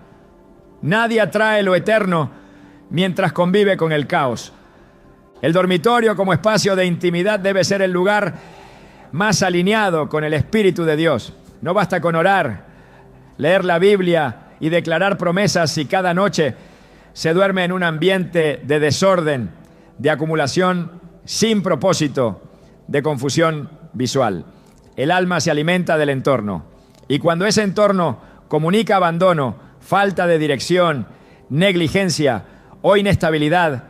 Nadie atrae lo eterno mientras convive con el caos. El dormitorio como espacio de intimidad debe ser el lugar más alineado con el Espíritu de Dios. No basta con orar, leer la Biblia y declarar promesas si cada noche se duerme en un ambiente de desorden, de acumulación sin propósito, de confusión visual. El alma se alimenta del entorno, y cuando ese entorno comunica abandono, falta de dirección, negligencia o inestabilidad,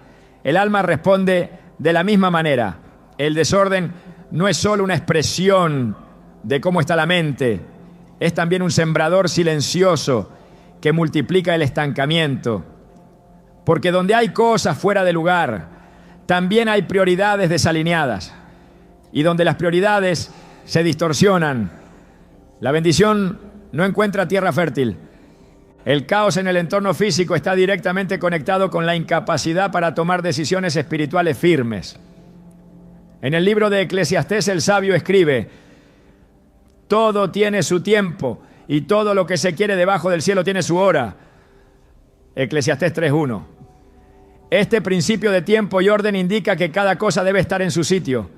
el alma responde de la misma manera. El desorden no es solo una expresión de cómo está la mente, es también un sembrador silencioso que multiplica el estancamiento. Porque donde hay cosas fuera de lugar, también hay prioridades desalineadas. Y donde las prioridades se distorsionan, la bendición no encuentra tierra fértil. El caos en el entorno físico está directamente conectado con la incapacidad para tomar decisiones espirituales firmes. En el libro de Eclesiastés el sabio escribe: todo tiene su tiempo y todo lo que se quiere debajo del cielo tiene su hora. Eclesiastés 3:1. Este principio de tiempo y orden indica que cada cosa debe estar en su sitio,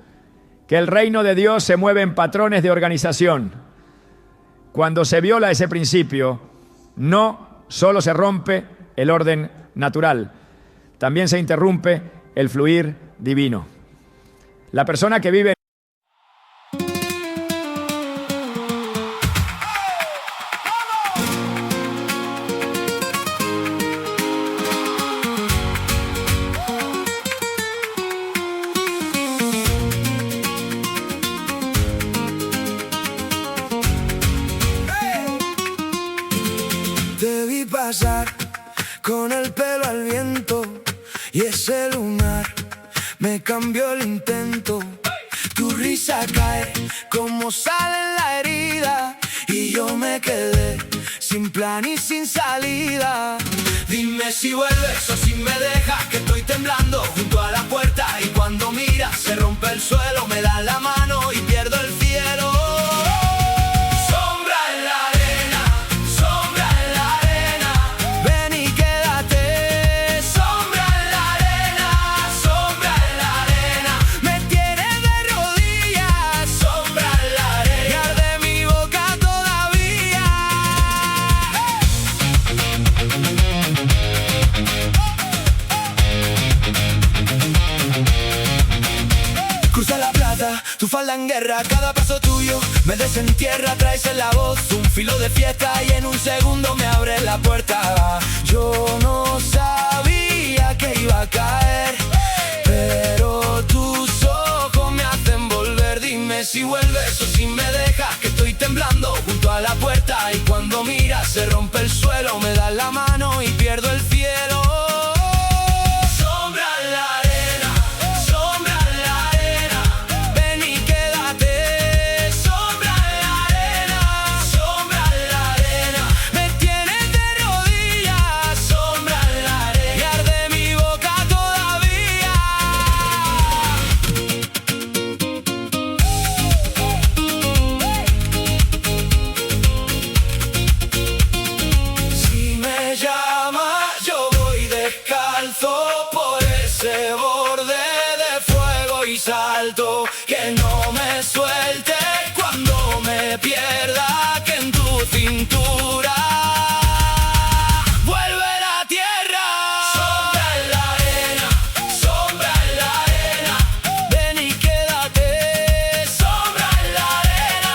que el reino de Dios se mueve en patrones de organización. Cuando se viola ese principio, no solo se rompe el orden natural, también se interrumpe el fluir divino. La persona que vive Te vi pasar con el pelo al viento y ese lunar me cambió el intento. Tu risa cae como sal en la herida y yo me quedé sin plan y sin salida. Dime si vuelves o si me dejas, que estoy temblando junto a la puerta y cuando miras se rompe el suelo, me das la mano y pierdo el cielo. Tu falda en guerra, cada paso tuyo me desentierra, traes en la voz un filo de fiesta y en un segundo me abres la puerta. Yo no sabía que iba a caer, pero tus ojos me hacen volver. Dime si vuelves o si me dejas, que estoy temblando junto a la puerta y cuando miras se rompe el suelo, me das la mano y pierdo el cielo. Salto, que no me suelte cuando me pierda, que en tu cintura vuelve la tierra. Sombra en la arena, sombra en la arena, ven y quédate. Sombra en la arena,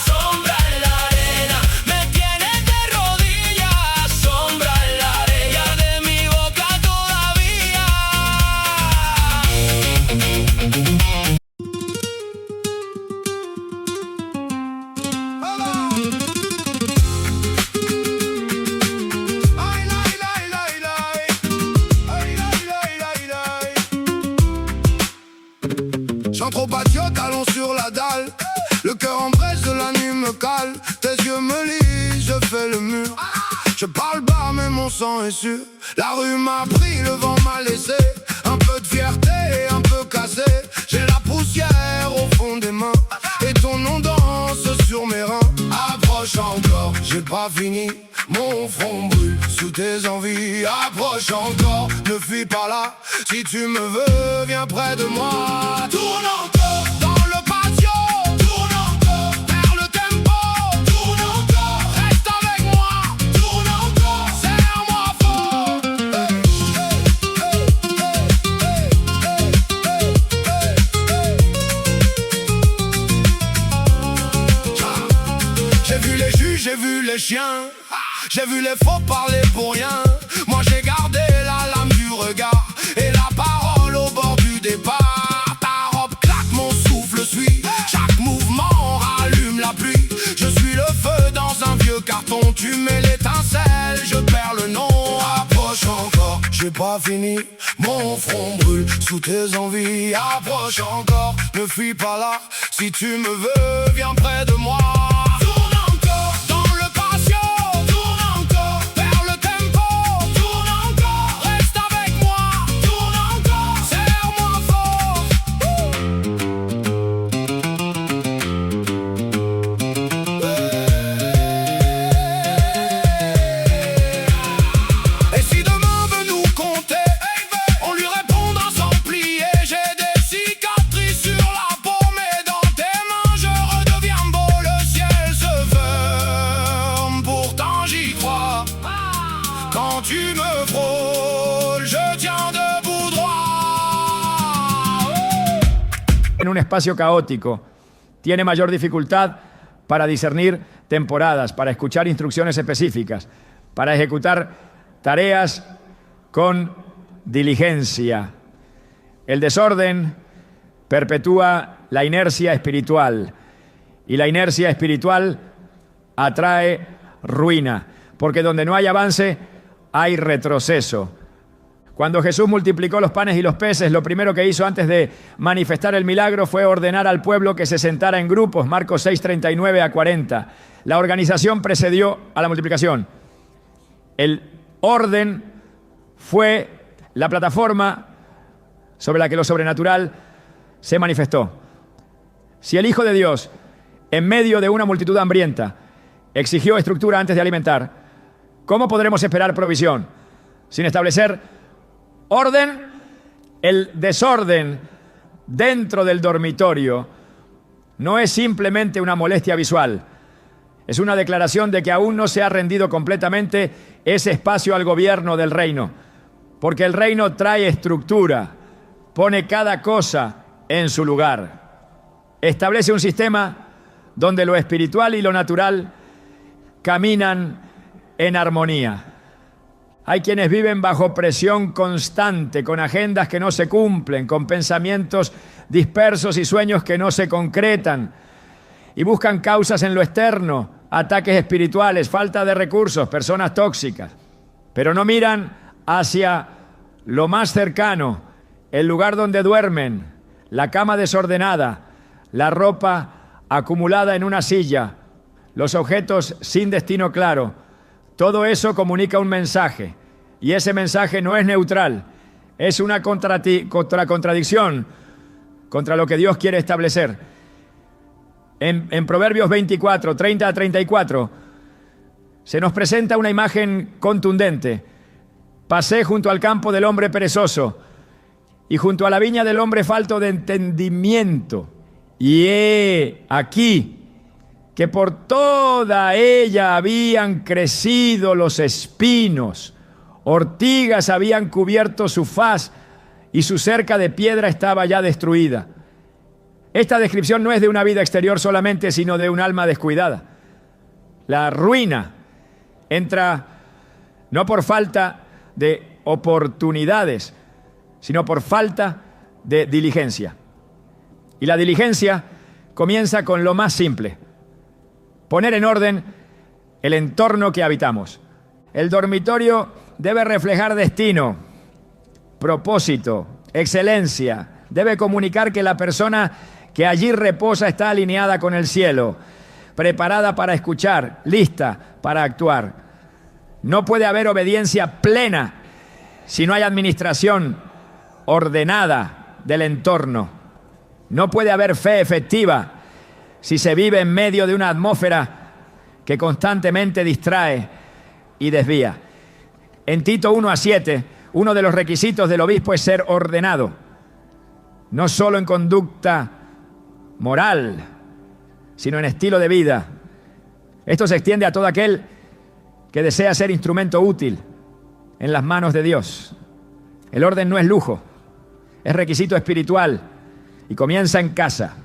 sombra en la arena, me tienes de rodillas. Sombra en la arena, de mi boca todavía. Sans trop patriote, allons sur la dalle. Le cœur en brèche de la nuit me cale. Tes yeux me lisent, je fais le mur. Je parle bas mais mon sang est sûr. La rue m'a pris, le vent m'a laissé. Un peu de fierté et un peu cassé. J'ai la poussière au fond des mains et ton nom danse sur mes reins. Approche encore, j'ai pas fini. Mon front brûle sous tes envies. Approche encore, ne fuis pas là. Si tu me veux, viens près de moi. Tourne encore dans le patio. Tourne encore vers le tempo. Tourne encore, reste avec moi. Tourne encore, serre-moi fort. J'ai vu les juges, j'ai vu les chiens. J'ai vu les faux parler pour rien. Moi j'ai gardé la lame du regard et la parole au bord du départ. Ta robe claque, mon souffle suit. Chaque mouvement rallume la pluie. Je suis le feu dans un vieux carton. Tu mets l'étincelle, je perds le nom. Approche encore, j'ai pas fini. Mon front brûle sous tes envies. Approche encore, ne fuis pas là. Si tu me veux, viens près de moi. Tourne encore dans le patio. Tourne encore vers espacio caótico tiene mayor dificultad para discernir temporadas, para escuchar instrucciones específicas, para ejecutar tareas con diligencia. El desorden perpetúa la inercia espiritual y la inercia espiritual atrae ruina, porque donde no hay avance hay retroceso. Cuando Jesús multiplicó los panes y los peces, lo primero que hizo antes de manifestar el milagro fue ordenar al pueblo que se sentara en grupos, Marcos 6, 39 a 40. La organización precedió a la multiplicación. El orden fue la plataforma sobre la que lo sobrenatural se manifestó. Si el Hijo de Dios, en medio de una multitud hambrienta, exigió estructura antes de alimentar, ¿cómo podremos esperar provisión sin establecer orden? El desorden dentro del dormitorio no es simplemente una molestia visual, es una declaración de que aún no se ha rendido completamente ese espacio al gobierno del reino, porque el reino trae estructura, pone cada cosa en su lugar, establece un sistema donde lo espiritual y lo natural caminan en armonía. Hay quienes viven bajo presión constante, con agendas que no se cumplen, con pensamientos dispersos y sueños que no se concretan, y buscan causas en lo externo, ataques espirituales, falta de recursos, personas tóxicas, pero no miran hacia lo más cercano, el lugar donde duermen, la cama desordenada, la ropa acumulada en una silla, los objetos sin destino claro. Todo eso comunica un mensaje, y ese mensaje no es neutral, es una contradicción contra lo que Dios quiere establecer. En Proverbios 24, 30 a 34, se nos presenta una imagen contundente. Pasé junto al campo del hombre perezoso y junto a la viña del hombre falto de entendimiento, y he aquí que por toda ella habían crecido los espinos, ortigas habían cubierto su faz y su cerca de piedra estaba ya destruida. Esta descripción no es de una vida exterior solamente, sino de un alma descuidada. La ruina entra no por falta de oportunidades, sino por falta de diligencia. Y la diligencia comienza con lo más simple: poner en orden el entorno que habitamos. El dormitorio debe reflejar destino, propósito, excelencia. Debe comunicar que la persona que allí reposa está alineada con el cielo, preparada para escuchar, lista para actuar. No puede haber obediencia plena si no hay administración ordenada del entorno. No puede haber fe efectiva si se vive en medio de una atmósfera que constantemente distrae y desvía. En Tito 1 a 7, uno de los requisitos del obispo es ser ordenado, no solo en conducta moral, sino en estilo de vida. Esto se extiende a todo aquel que desea ser instrumento útil en las manos de Dios. El orden no es lujo, es requisito espiritual, y comienza en casa,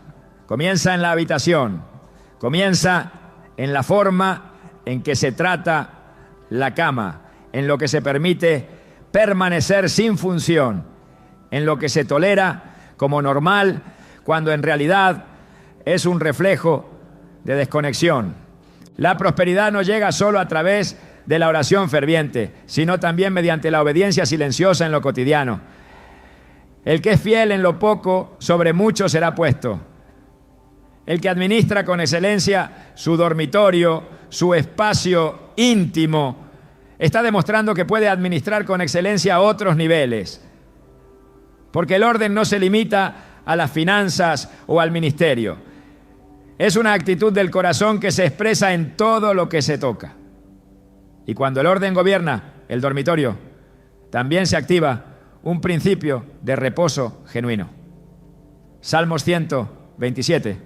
comienza en la habitación, comienza en la forma en que se trata la cama, en lo que se permite permanecer sin función, en lo que se tolera como normal, cuando en realidad es un reflejo de desconexión. La prosperidad no llega solo a través de la oración ferviente, sino también mediante la obediencia silenciosa en lo cotidiano. El que es fiel en lo poco, sobre mucho será puesto. El que administra con excelencia su dormitorio, su espacio íntimo, está demostrando que puede administrar con excelencia a otros niveles. Porque el orden no se limita a las finanzas o al ministerio. Es una actitud del corazón que se expresa en todo lo que se toca. Y cuando el orden gobierna el dormitorio, también se activa un principio de reposo genuino. Salmos 127,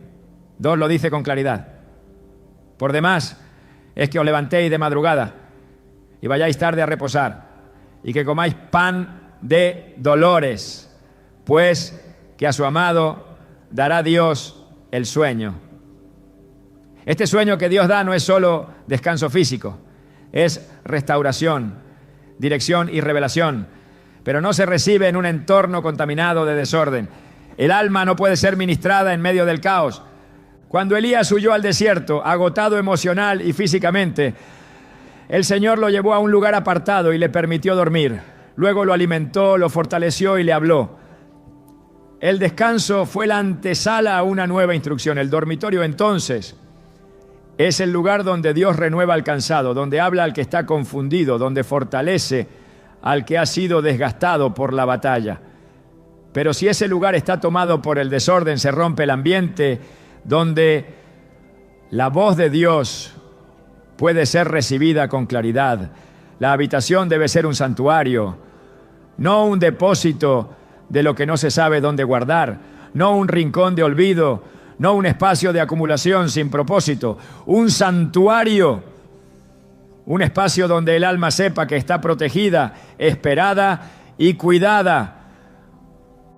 2 lo dice con claridad. Por demás es que os levantéis de madrugada y vayáis tarde a reposar, y que comáis pan de dolores, pues que a su amado dará Dios el sueño. Este sueño que Dios da no es solo descanso físico, es restauración, dirección y revelación, pero no se recibe en un entorno contaminado de desorden. El alma no puede ser ministrada en medio del caos. Cuando Elías huyó al desierto, agotado emocional y físicamente, el Señor lo llevó a un lugar apartado y le permitió dormir. Luego lo alimentó, lo fortaleció y le habló. El descanso fue la antesala a una nueva instrucción. El dormitorio entonces es el lugar donde Dios renueva al cansado, donde habla al que está confundido, donde fortalece al que ha sido desgastado por la batalla. Pero si ese lugar está tomado por el desorden, se rompe el ambiente donde la voz de Dios puede ser recibida con claridad. La habitación debe ser un santuario, no un depósito de lo que no se sabe dónde guardar, no un rincón de olvido, no un espacio de acumulación sin propósito, un santuario, un espacio donde el alma sepa que está protegida, esperada y cuidada.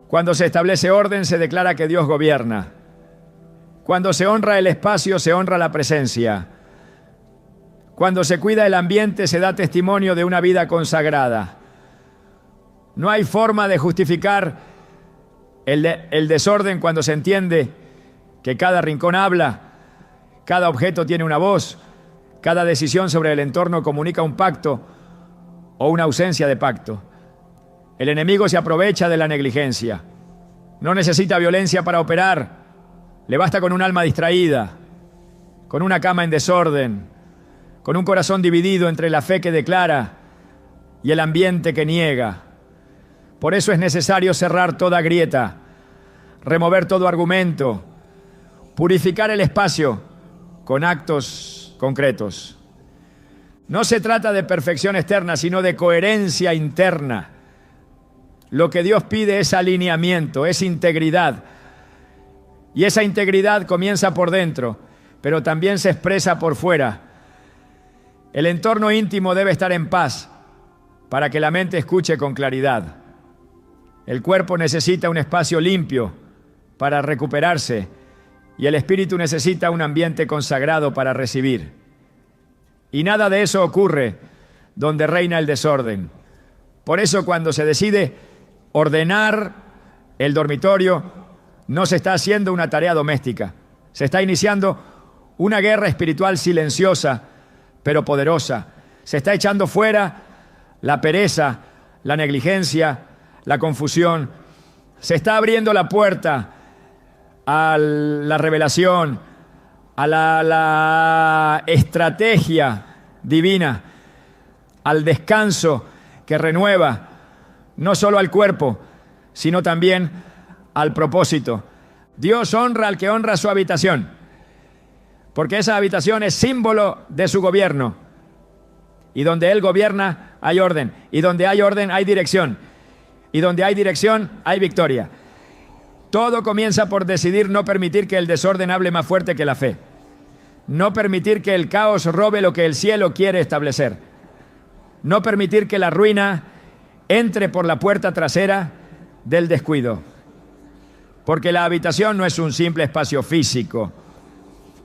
Cuando se establece orden, se declara que Dios gobierna. Cuando se honra el espacio, se honra la presencia. Cuando se cuida el ambiente, se da testimonio de una vida consagrada. No hay forma de justificar el desorden cuando se entiende que cada rincón habla, cada objeto tiene una voz, cada decisión sobre el entorno comunica un pacto o una ausencia de pacto. El enemigo se aprovecha de la negligencia. No necesita violencia para operar. Le basta con un alma distraída, con una cama en desorden, con un corazón dividido entre la fe que declara y el ambiente que niega. Por eso es necesario cerrar toda grieta, remover todo argumento, purificar el espacio con actos concretos. No se trata de perfección externa, sino de coherencia interna. Lo que Dios pide es alineamiento, es integridad. Y esa integridad comienza por dentro, pero también se expresa por fuera. El entorno íntimo debe estar en paz para que la mente escuche con claridad. El cuerpo necesita un espacio limpio para recuperarse y el espíritu necesita un ambiente consagrado para recibir. Y nada de eso ocurre donde reina el desorden. Por eso cuando se decide ordenar el dormitorio, no se está haciendo una tarea doméstica. Se está iniciando una guerra espiritual silenciosa, pero poderosa. Se está echando fuera la pereza, la negligencia, la confusión. Se está abriendo la puerta a la revelación, a la estrategia divina, al descanso que renueva no solo al cuerpo, sino también al propósito. Dios honra al que honra su habitación, porque esa habitación es símbolo de su gobierno. Y donde Él gobierna hay orden, y donde hay orden hay dirección, y donde hay dirección hay victoria. Todo comienza por decidir no permitir que el desorden hable más fuerte que la fe. No permitir que el caos robe lo que el cielo quiere establecer. No permitir que la ruina entre por la puerta trasera del descuido. Porque la habitación no es un simple espacio físico,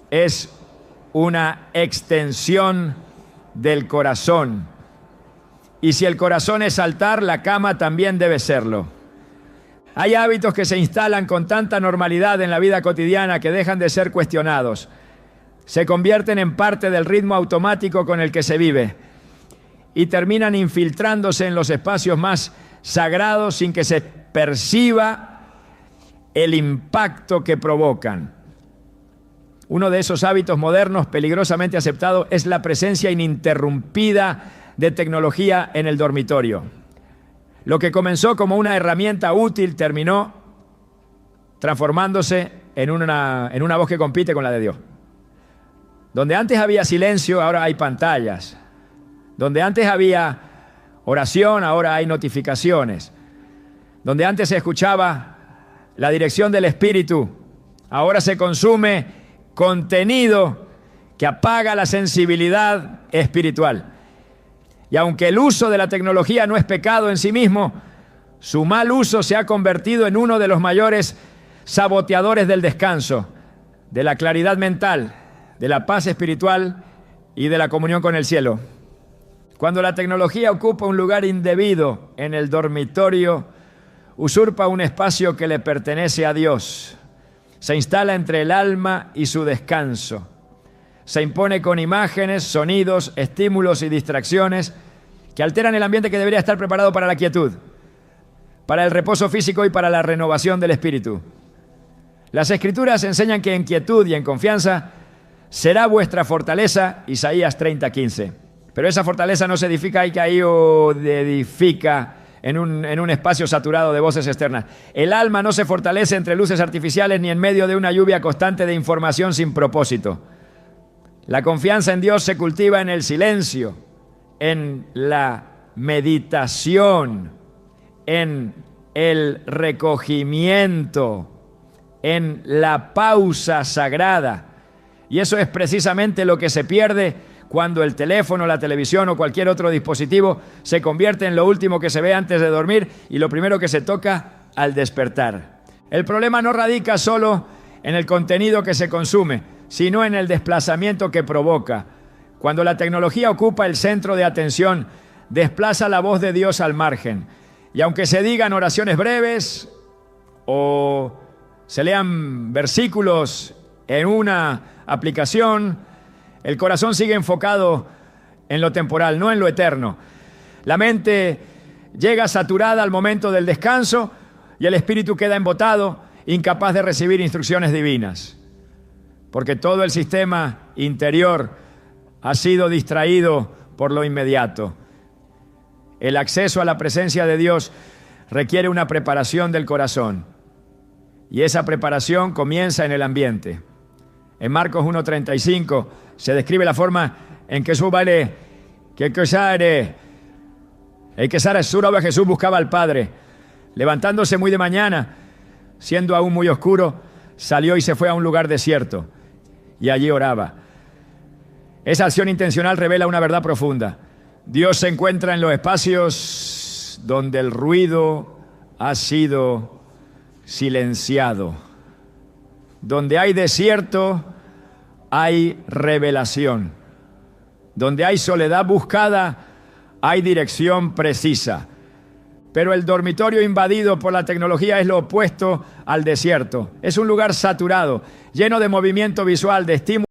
es una extensión del corazón. Y si el corazón es altar, la cama también debe serlo. Hay hábitos que se instalan con tanta normalidad en la vida cotidiana que dejan de ser cuestionados. Se convierten en parte del ritmo automático con el que se vive y terminan infiltrándose en los espacios más sagrados sin que se perciba el impacto que provocan. Uno de esos hábitos modernos peligrosamente aceptado es la presencia ininterrumpida de tecnología en el dormitorio. Lo que comenzó como una herramienta útil terminó transformándose en una voz que compite con la de Dios. Donde antes había silencio, ahora hay pantallas. Donde antes había oración, ahora hay notificaciones. Donde antes se escuchaba la dirección del Espíritu, ahora se consume contenido que apaga la sensibilidad espiritual. Y aunque el uso de la tecnología no es pecado en sí mismo, su mal uso se ha convertido en uno de los mayores saboteadores del descanso, de la claridad mental, de la paz espiritual y de la comunión con el cielo. Cuando la tecnología ocupa un lugar indebido en el dormitorio, usurpa un espacio que le pertenece a Dios. Se instala entre el alma y su descanso. Se impone con imágenes, sonidos, estímulos y distracciones que alteran el ambiente que debería estar preparado para la quietud, para el reposo físico y para la renovación del espíritu. Las Escrituras enseñan que en quietud y en confianza será vuestra fortaleza, Isaías 30:15. Pero esa fortaleza no se edifica y cae o edifica en un espacio saturado de voces externas. El alma no se fortalece entre luces artificiales ni en medio de una lluvia constante de información sin propósito. La confianza en Dios se cultiva en el silencio, en la meditación, en el recogimiento, en la pausa sagrada. Y eso es precisamente lo que se pierde cuando el teléfono, la televisión o cualquier otro dispositivo se convierte en lo último que se ve antes de dormir y lo primero que se toca al despertar. El problema no radica solo en el contenido que se consume, sino en el desplazamiento que provoca. Cuando la tecnología ocupa el centro de atención, desplaza la voz de Dios al margen. Y aunque se digan oraciones breves o se lean versículos en una aplicación, el corazón sigue enfocado en lo temporal, no en lo eterno. La mente llega saturada al momento del descanso y el espíritu queda embotado, incapaz de recibir instrucciones divinas. Porque todo el sistema interior ha sido distraído por lo inmediato. El acceso a la presencia de Dios requiere una preparación del corazón. Y esa preparación comienza en el ambiente. En Marcos 1:35 se describe la forma en que Jesús buscaba al Padre. Levantándose muy de mañana, siendo aún muy oscuro, salió y se fue a un lugar desierto. Y allí oraba. Esa acción intencional revela una verdad profunda. Dios se encuentra en los espacios donde el ruido ha sido silenciado. Donde hay desierto, hay revelación. Donde hay soledad buscada, hay dirección precisa. Pero el dormitorio invadido por la tecnología es lo opuesto al desierto. Es un lugar saturado, lleno de movimiento visual, de estímulos